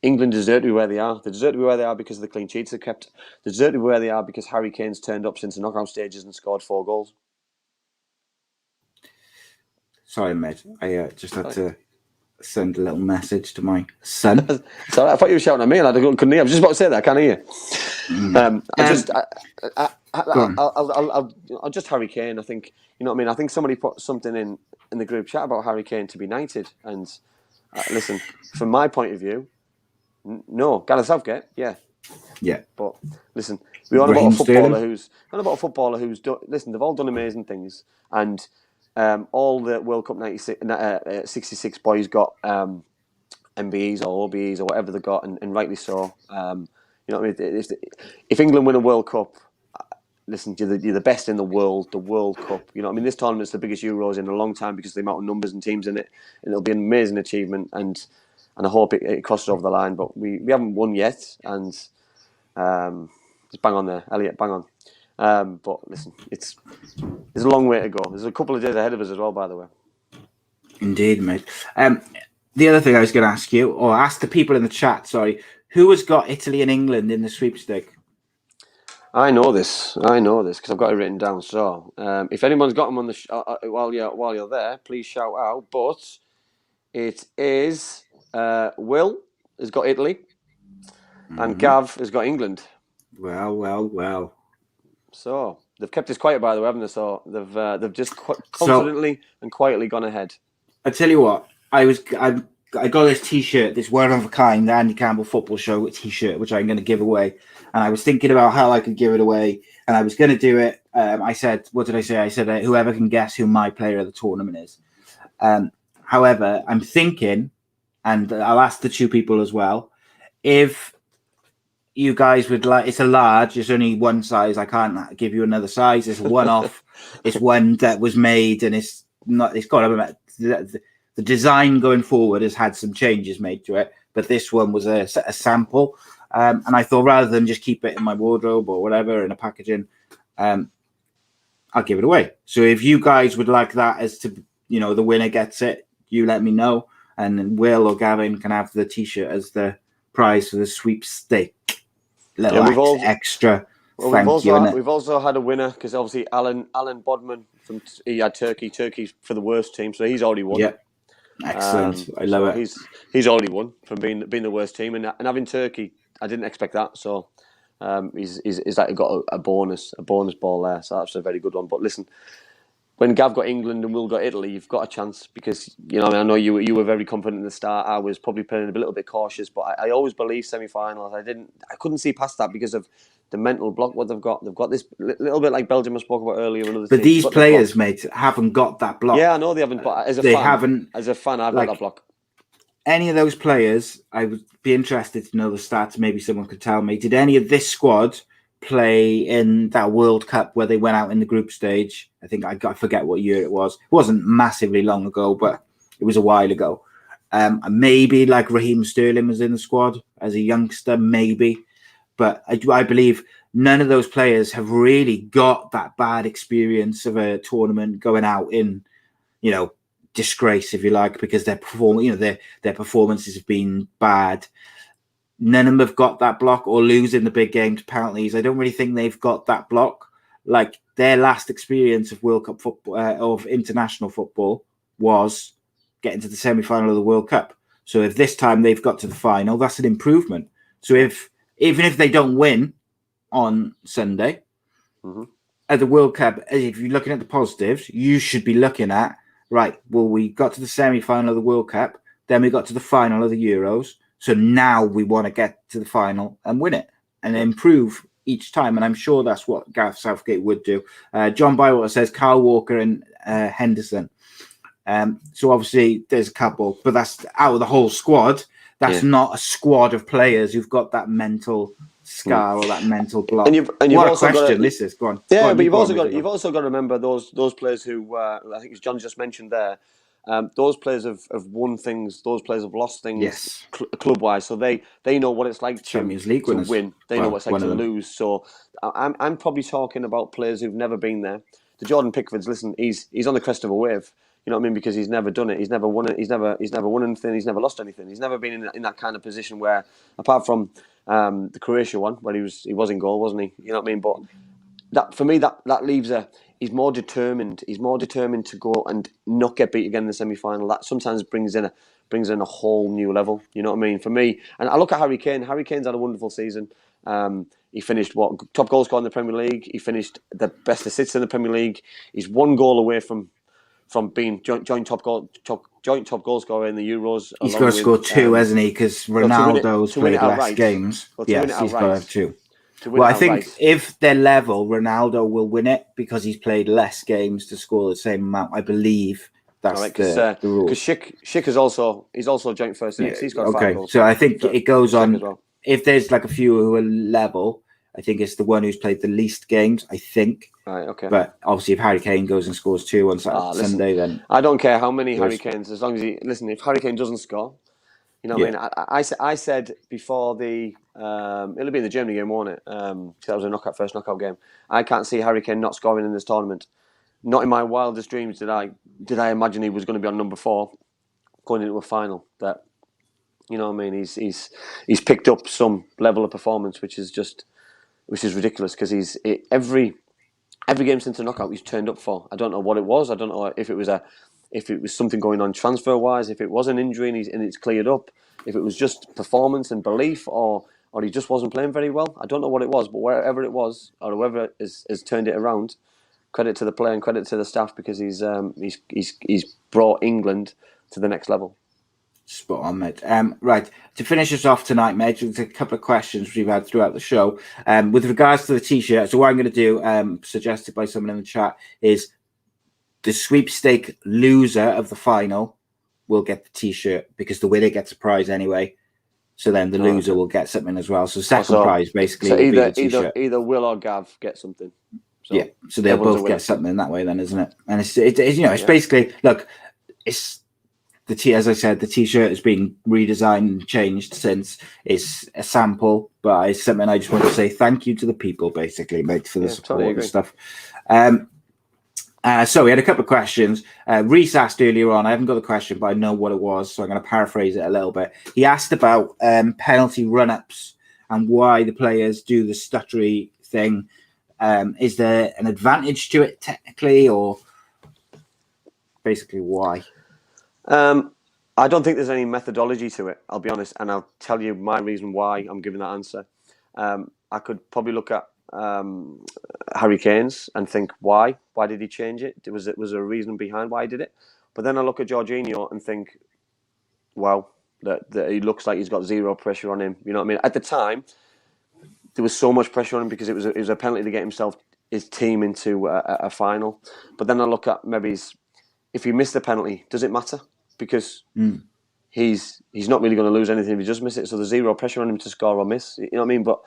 England deserve to be where they are. They deserve to be where they are because of the clean sheets they kept. They deserve to be where they are because Harry Kane's turned up since the knockout stages and scored 4 goals. Sorry, mate. I just had to send a little message to my son. Sorry, I thought you were shouting at me and I couldn't hear. I was just about to say that. I can't hear you. I'll just Harry Kane. I think, you know what I mean? I think somebody put something in the group chat about Harry Kane to be knighted. And listen, from my point of view, no. Gareth Southgate, yeah. Yeah. But listen, we're on about a footballer who's done, listen, they've all done amazing things. And all the World Cup 66 boys got MBEs or OBEs or whatever they got, and rightly so. You know what I mean? If England win a World Cup, listen, you're the best in the World Cup. You know what I mean? This tournament's the biggest Euros in a long time because of the amount of numbers and teams in it. And it'll be an amazing achievement, and I hope it crosses over the line. But we haven't won yet, and just bang on there, Elliot, bang on. But listen, there's a long way to go. There's a couple of days ahead of us as well, by the way. Indeed, mate. The other thing I was going to ask you, or ask the people in the chat, sorry, who has got Italy and England in the sweepstake? I know this because I've got it written down. So if anyone's got them on the while you're there, please shout out. But it is Will has got Italy, and Gav has got England. Well. So they've kept us quiet, by the way, haven't they? So they've just confidently and quietly gone ahead. I tell you what, I got this T-shirt, this one of a kind, the Andy Campbell Football Show T-shirt, which I'm going to give away. And I was thinking about how I could give it away, and I was going to do it. I said, what did I say? I said, whoever can guess who my player of the tournament is. However, I'm thinking, and I'll ask the two people as well, if you guys would like, it's a large, it's only one size. I can't give you another size. It's one off. It's one that was made, and it's got the design going forward has had some changes made to it, but this one was a sample. And I thought rather than just keep it in my wardrobe or whatever in a packaging, I'll give it away. So if you guys would like that as to, you know, the winner gets it, you let me know, and then Will or Gavin can have the T-shirt as the prize for the sweepstake. Extra. Well, we've also had a winner because obviously Alan Bodman he had Turkey for the worst team, so he's already won. Yeah, excellent. I love it. He's already won from being the worst team, and having Turkey, I didn't expect that. So he's like got a bonus ball there. So that's a very good one. But listen, when Gav got England and Will got Italy, you've got a chance because, you know, I know you were very confident in the start. I was probably playing a little bit cautious, but I always believed semi-finals. I couldn't see past that because of the mental block what they've got. They've got this little bit like Belgium I spoke about earlier. But these players, mate, haven't got that block. Yeah, I know they haven't. But as a fan, I've got that block. Any of those players, I would be interested to know the stats. Maybe someone could tell me. Did any of this squad play in that World Cup where they went out in the group stage? I think I forget what year it was. It wasn't massively long ago, but it was a while ago. Maybe like Raheem Sterling was in the squad as a youngster, maybe. But I believe none of those players have really got that bad experience of a tournament going out in, you know, disgrace, if you like, because their performances have been bad. None of them have got that block or losing the big games, penalties. I don't really think they've got that block. Like their last experience of World Cup football, of international football, was getting to the semi-final of the World Cup. So if this time they've got to the final, that's an improvement. So even if they don't win on Sunday at the World Cup, if you're looking at the positives, you should be looking at, right, well, we got to the semi-final of the World Cup, then we got to the final of the Euros. So now we want to get to the final and win it and improve each time. And I'm sure that's what Gareth Southgate would do. John Bywater says Kyle Walker and Henderson. So obviously there's a couple, but that's out of the whole squad. That's not a squad of players who've got that mental scar or that mental block. And you've what a also question got this is. Go on. Yeah, Go on, but you you've also got to remember those players who I think as John just mentioned there. Those players have won things. Those players have lost things Yes. club wise. So they know what it's like Champions League to winners. win. They know what it's like one to of them. lose. So I'm probably talking about players who've never been there. The Jordan Pickfords, listen, he's on the crest of a wave. You know what I mean? Because he's never done it. He's never won it. He's never won anything. He's never lost anything. He's never been in that kind of position where, apart from the Croatia one, where he was in goal, wasn't he? You know what I mean? But that for me, that leaves he's more determined. He's more determined to go and not get beat again in the semi-final. That sometimes brings in a whole new level. You know what I mean? For me, and I look at Harry Kane. Harry Kane's had a wonderful season. He finished top goal scorer in the Premier League. He finished the best assists in the Premier League. He's one goal away from being joint top goal scorer in the Euros. He's got to score two, hasn't he? Because Ronaldo's played less games. Yes, he's got to have two. Well, I think if they're level, Ronaldo will win it because he's played less games to score the same amount. I believe that's the rule. Because Schick is also joint first. He's got 5 goals. So I think it goes on. Well. If there's like a few who are level, I think it's the one who's played the least games. I think. Right. Okay. But obviously, if Harry Kane goes and scores 2 on Sunday, then I don't care how many Harry Kanes, as long as if Harry Kane doesn't score. You know what I mean? I said before it'll be in the Germany game, won't it? That was a first knockout game. I can't see Harry Kane not scoring in this tournament. Not in my wildest dreams did I imagine he was going to be on number 4 going into a final. That, you know what I mean? He's picked up some level of performance, which is ridiculous because every game since the knockout he's turned up for. I don't know what it was. I don't know if it was something going on transfer wise, if it was an injury and it's cleared up, if it was just performance and belief, or he just wasn't playing very well. I don't know what it was, but wherever it was, or whoever has turned it around, credit to the player and credit to the staff because he's brought England to the next level. Spot on, mate. Right, to finish us off tonight, mate, there's a couple of questions we've had throughout the show. With regards to the T-shirt, so what I'm going to do, suggested by someone in the chat, is the sweepstake loser of the final will get the T-shirt because the winner gets a prize anyway. So then the loser will get something as well. So second prize basically will be the T-shirt. Either Will or Gav get something. So yeah, so they'll both get something that way then, isn't it? And it's basically, look, it's as I said, the T-shirt has been redesigned and changed since. It's a sample, but it's something I just want to say thank you to the people, basically, mate, for the support and stuff. So we had a couple of questions. Reese asked earlier on, I haven't got the question, but I know what it was, so I'm going to paraphrase it a little bit. He asked about penalty run-ups and why the players do the stuttery thing. Is there an advantage to it technically, or basically why? I don't think there's any methodology to it, I'll be honest, and I'll tell you my reason why I'm giving that answer. I could probably look at Harry Kane's and think, why did he change it? Was there a reason behind why he did it? But then I look at Jorginho and think, wow, that he looks like he's got zero pressure on him. You know what I mean? At the time, there was so much pressure on him because it was a penalty to get his team into a final. But then I look at maybe if he missed the penalty, does it matter? Because he's not really going to lose anything if he just misses it. So there's zero pressure on him to score or miss. You know what I mean? But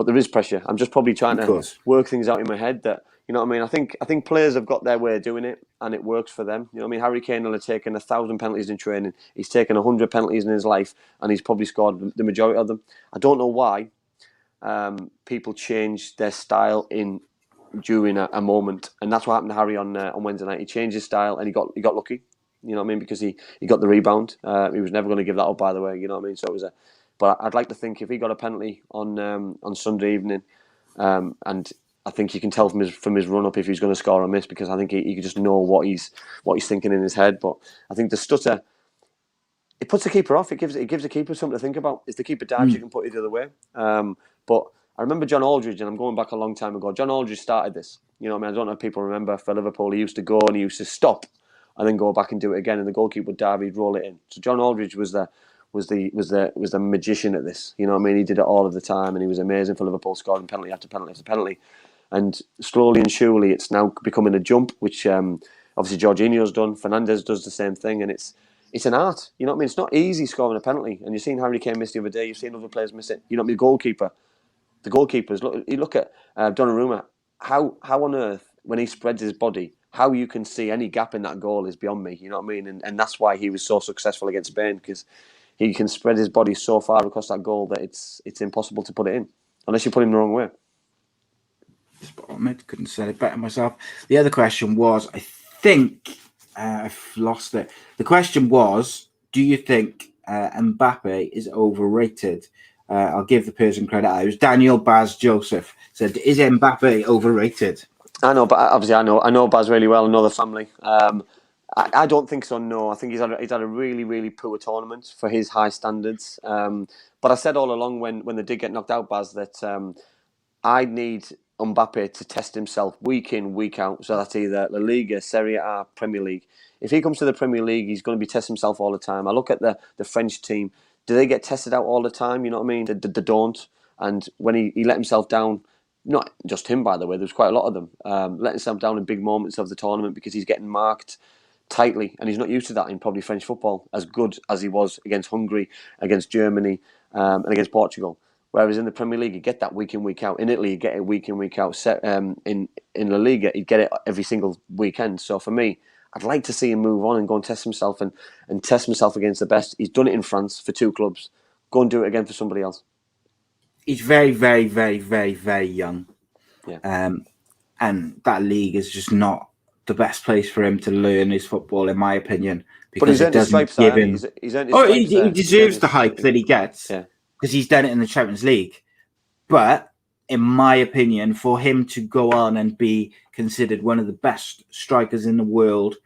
there is pressure. I'm just probably trying to work things out in my head that, you know what I mean? I think players have got their way of doing it and it works for them. You know what I mean? Harry Kane will have taken 1,000 penalties in training. He's taken 100 penalties in his life and he's probably scored the majority of them. I don't know why people change their style during a moment. And that's what happened to Harry on Wednesday night. He changed his style and he got lucky. You know what I mean? Because he got the rebound. He was never going to give that up, by the way. You know what I mean? So it was but I'd like to think if he got a penalty on Sunday evening, and I think you can tell from his run up if he's going to score or miss, because I think he could just know what he's thinking in his head. But I think the stutter, it puts the keeper off. It gives the keeper something to think about. If the keeper dives, you can put it the other way. But I remember John Aldridge, and I'm going back a long time ago. John Aldridge started this. You know what I mean? I don't know if people remember for Liverpool. He used to go and he used to stop and then go back and do it again, and the goalkeeper would dive, he'd roll it in. So John Aldridge was the magician at this. You know what I mean? He did it all of the time, and he was amazing for Liverpool, scoring penalty after penalty after penalty. And slowly and surely, it's now becoming a jump, which obviously Jorginho's done. Fernandes does the same thing, and it's an art. You know what I mean? It's not easy scoring a penalty, and you've seen Harry Kane miss the other day. You've seen other players miss it. You know what I mean? Goalkeeper, The goalkeepers, you look at Donnarumma. How on earth, when he spreads his body, how you can see any gap in that goal is beyond me. You know what I mean? And that's why he was so successful against Spain, because he can spread his body so far across that goal that it's impossible to put it in unless you put him the wrong way. Spot on, mate. Couldn't say it better myself. The other question was, I think I've lost it. The question was, do you think Mbappe is overrated? I'll give the person credit. It was Daniel Baz Joseph said, "Is Mbappe overrated?" I know, but obviously I know Baz really well. I know the family. I don't think so. No, I think he's had a really, really poor tournament for his high standards. But I said all along when they did get knocked out, Baz, that I need Mbappe to test himself week in, week out. So that's either La Liga, Serie A, Premier League. If he comes to the Premier League, he's going to be testing himself all the time. I look at the French team. Do they get tested out all the time? You know what I mean? They don't. And when he let himself down, not just him, by the way, there's quite a lot of them, letting himself down in big moments of the tournament because he's getting marked tightly, and he's not used to that in probably French football, as good as he was against Hungary, against Germany, and against Portugal. Whereas in the Premier League, you get that week in, week out. In Italy, you get it week in, week out. In La Liga, you get it every single weekend. So for me, I'd like to see him move on and go and test himself and test himself against the best. He's done it in France for 2 clubs. Go and do it again for somebody else. He's very, very, very, very, very young. Yeah. And that league is just not the best place for him to learn his football, in my opinion. But he's earned his stripes. He's earned his stripes. He deserves the hype that he gets because he's done it in the Champions League. But in my opinion, for him to go on and be considered one of the best strikers in the world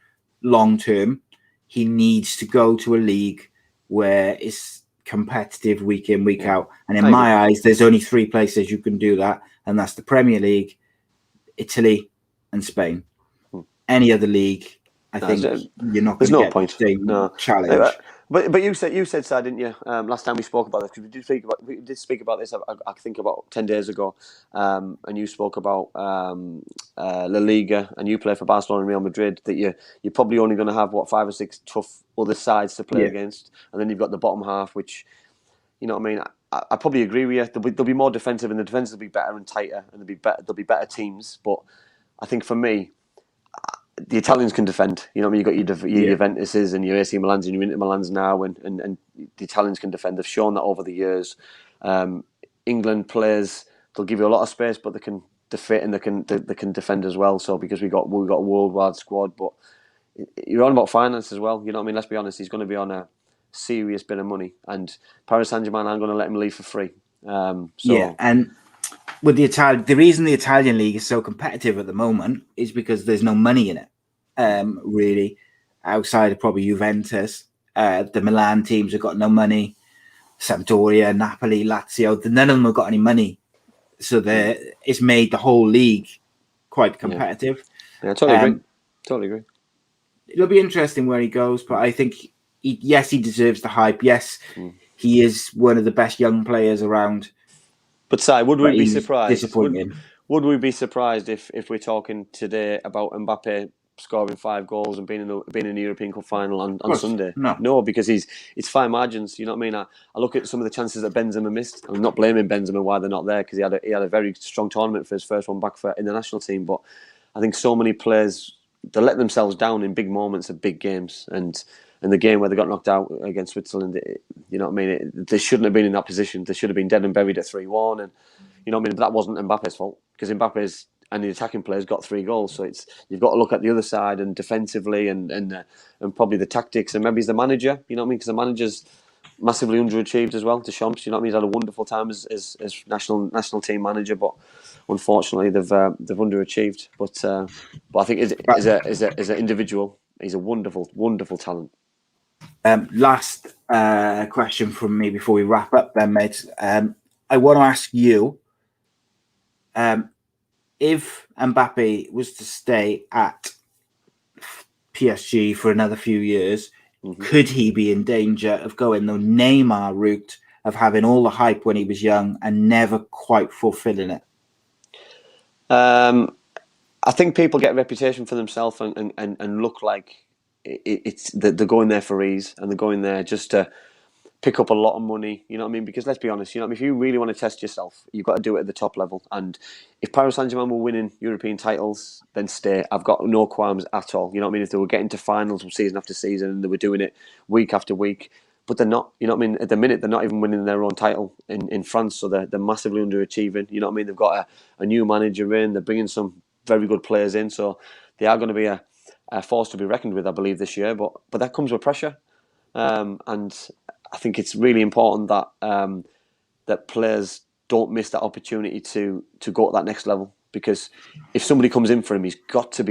long term, he needs to go to a league where it's competitive week in, week out. And in my eyes, there's only 3 places you can do that, and that's the Premier League, Italy, and Spain. Any other league, I think you're not going to get the same challenge. But you said so, didn't you? Last time we spoke about this, because we did speak about this. I think about 10 days ago, and you spoke about La Liga, and you play for Barcelona and Real Madrid. That you're probably only going to have 5 or 6 tough other sides to play against, and then you've got the bottom half, which, you know what I mean. I probably agree with you. They'll be more defensive, and the defense will be better and tighter, and there'll be better teams. But I think for me, the Italians can defend. You know what I mean? You've got your Juventuses and your AC Milans and your Inter Milans now, and the Italians can defend. They've shown that over the years. England players, they'll give you a lot of space, but they can defend and they can defend as well. So because we got a worldwide squad, but you're on about finance as well. You know what I mean? Let's be honest. He's going to be on a serious bit of money, and Paris Saint-Germain aren't going to let him leave for free. And with the reason the Italian league is so competitive at the moment is because there's no money in it. Really, outside of probably Juventus, the Milan teams have got no money. Sampdoria, Napoli, Lazio, none of them have got any money, so it's made the whole league quite competitive. Yeah, totally agree. It'll be interesting where he goes, but I think he deserves the hype. Yes, he is one of the best young players around. But Si, would we be surprised? Disappointing. Would we be surprised if we're talking today about Mbappe scoring 5 goals and being in the European Cup final on Sunday? No, because it's fine margins. You know what I mean? I look at some of the chances that Benzema missed. I'm not blaming Benzema why they're not there, because he had a very strong tournament for his first one back in the national team. But I think so many players, they let themselves down in big moments of big games, and in the game where they got knocked out against Switzerland, you know what I mean? They shouldn't have been in that position. They should have been dead and buried at 3-1, and you know what I mean? But that wasn't Mbappe's fault, because Mbappe's and the attacking players got 3 goals. So you've got to look at the other side and defensively and probably the tactics, and maybe he's the manager. You know what I mean? Because the manager's massively underachieved as well. Deschamps, you know what I mean? He's had a wonderful time as national team manager, but unfortunately they've underachieved. But I think as an individual, he's a wonderful talent. Last question from me before we wrap up then, mate. I want to ask you, if Mbappe was to stay at PSG for another few years, could he be in danger of going the Neymar route of having all the hype when he was young and never quite fulfilling it? I think people get a reputation for themselves and look like they're going there for ease, and they're going there just to pick up a lot of money, you know what I mean? Because let's be honest, you know what I mean? If you really want to test yourself, you've got to do it at the top level. And if Paris Saint-Germain were winning European titles, then stay. I've got no qualms at all. You know what I mean? If they were getting to finals season after season and they were doing it week after week, but they're not. You know what I mean? At the minute, they're not even winning their own title in France, so they're massively underachieving. You know what I mean? They've got a new manager in. They're bringing some very good players in, so they are going to be a force to be reckoned with, I believe, this year. But that comes with pressure, and I think it's really important that that players don't miss that opportunity to go to that next level. Because if somebody comes in for him, he's got to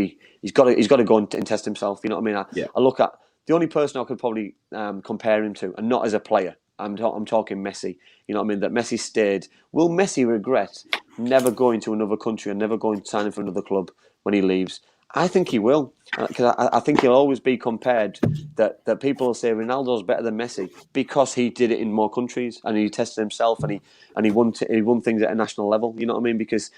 go and test himself. You know what I mean? I look at the only person I could probably compare him to, and not as a player. I'm talking Messi. You know what I mean? That Messi stayed. Will Messi regret never going to another country and never going signing for another club when he leaves? I think he will, because I think he'll always be compared that people will say Ronaldo's better than Messi because he did it in more countries and he tested himself and he won things at a national level. You know what I mean? Because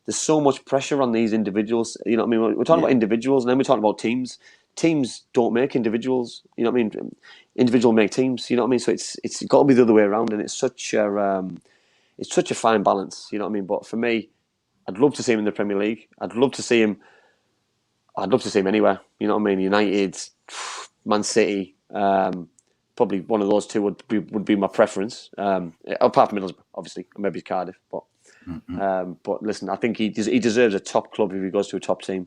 there's so much pressure on these individuals. You know what I mean? We're talking about individuals, and then we're talking about teams. Teams don't make individuals. You know what I mean? Individuals make teams. You know what I mean? So it's got to be the other way around, and it's such a fine balance. You know what I mean? But for me, I'd love to see him in the Premier League. I'd love to see him anywhere. You know what I mean? United, Man City, probably one of those two would be my preference. Apart from Middlesbrough, obviously, maybe Cardiff. But listen, I think he deserves a top club if he goes to a top team.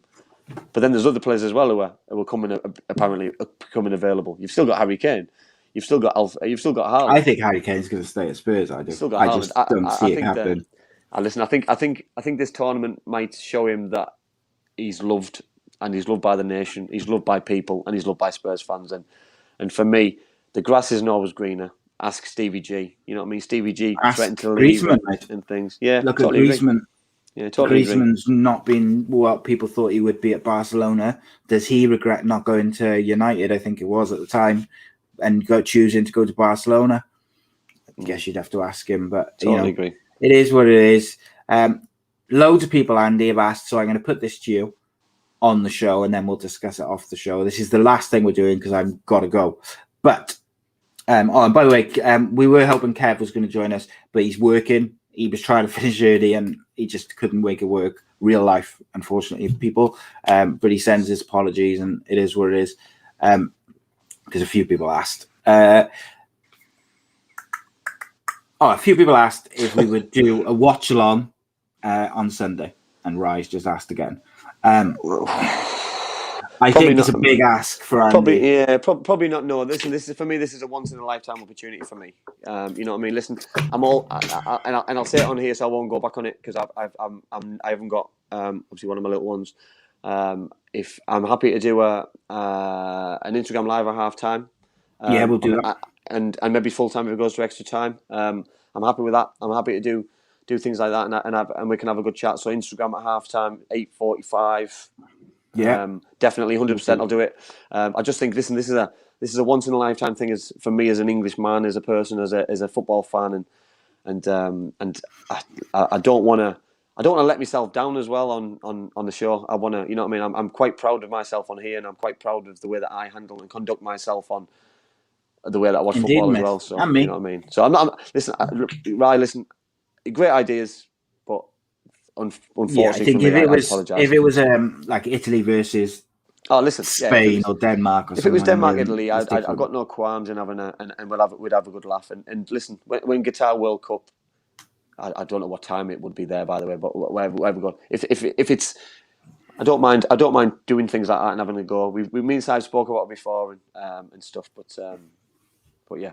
But then there's other players as well who are apparently becoming available. You've still got Harry Kane. You've still got Haaland. I think Harry Kane's going to stay at Spurs. I do. Still got I Haaland. just don't see it happen. Listen, I think this tournament might show him that he's loved, and he's loved by the nation. He's loved by people, and he's loved by Spurs fans. And for me, the grass isn't always greener. Ask Stevie G. You know what I mean? Stevie G threatened to leave and things. Yeah, look at Griezmann. Yeah, totally. Griezmann's not been what people thought he would be at Barcelona. Does he regret not going to United? I think it was at the time, and choosing to go to Barcelona. I guess you'd have to ask him, but totally agree. It is what it is. Loads of people, Andy, have asked, so I'm going to put this to you on the show, and then we'll discuss it off the show. This is the last thing we're doing because I've got to go. But and by the way, we were hoping Kev was going to join us, but he's working. He was trying to finish early and he just couldn't wake at work. Real life, unfortunately, people. But he sends his apologies, and it is what it is. Because a few people asked. A few people asked if we would do a watch along on Sunday, and Rise just asked again. I think it's a big ask for Andy. Probably not. No, listen, this is for me. This is a once in a lifetime opportunity for me. You know what I mean? Listen, and I'll say it on here, so I won't go back on it because I haven't got obviously one of my little ones. If I'm happy to do an Instagram live at half time. We'll do that, and maybe full time if it goes to extra time. I'm happy with that. I'm happy to do things like that, and we can have a good chat. So Instagram at half time, 8:45. Yeah, definitely, 100%. I'll do it. I just think, listen, this is a once in a lifetime thing. For me as an English man, as a person, as a football fan, and I don't want to let myself down as well on the show. I want to, you know what I mean. I'm quite proud of myself on here, and I'm quite proud of the way that I handle and conduct myself on the way that I watch football as well. So you know what I mean. So listen, great ideas, but. Unfortunately, I think if it was like Italy versus Spain or Denmark, or if it was Denmark, Italy, I've got no qualms in having and we'd have a good laugh. And listen, when Qatar World Cup, I don't know what time it would be there, by the way, but wherever we go, if it's, I don't mind doing things like that and having a go. Me and Si spoke about it before and stuff, but yeah,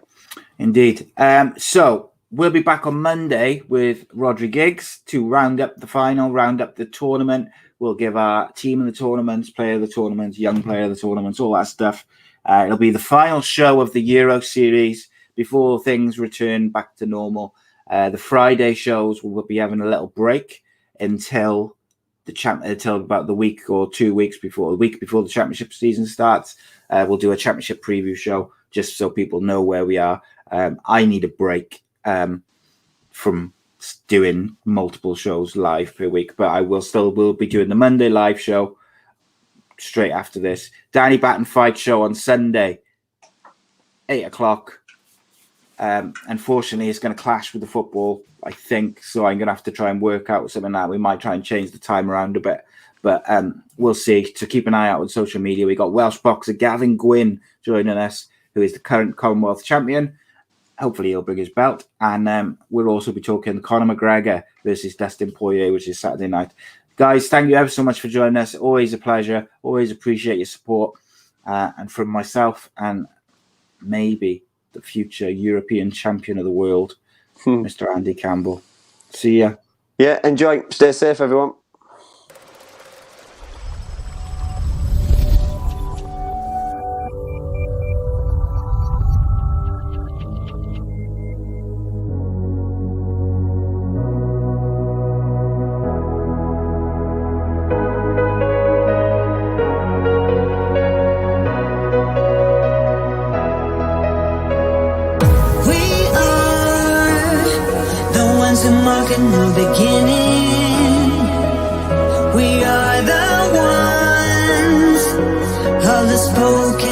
indeed. So. We'll be back on Monday with Rhodri Giggs to round up the final, round up the tournament. We'll give our team of the tournaments, player of the tournament, young player of the tournaments, all that stuff. It'll be the final show of the Euro series before things return back to normal. The Friday shows will be having a little break until about the week or 2 weeks before the championship season starts. We'll do a championship preview show just so people know where we are. I need a break. From doing multiple shows live per week, but I will be doing the Monday live show straight after this. Danny Batten fight show on Sunday, 8:00. Unfortunately, it's going to clash with the football, I think. So I'm going to have to try and work out something that we might try and change the time around a bit. But we'll see. To keep an eye out on social media, we got Welsh boxer Gavin Gwynn joining us, who is the current Commonwealth champion. Hopefully he'll bring his belt. And we'll also be talking Conor McGregor versus Dustin Poirier, which is Saturday night. Guys, thank you ever so much for joining us. Always a pleasure. Always appreciate your support. And from myself and maybe the future European champion of the world, Mr. Andy Campbell. See ya. Yeah, enjoy. Stay safe, everyone. To mark a new beginning. We are the ones of the spoken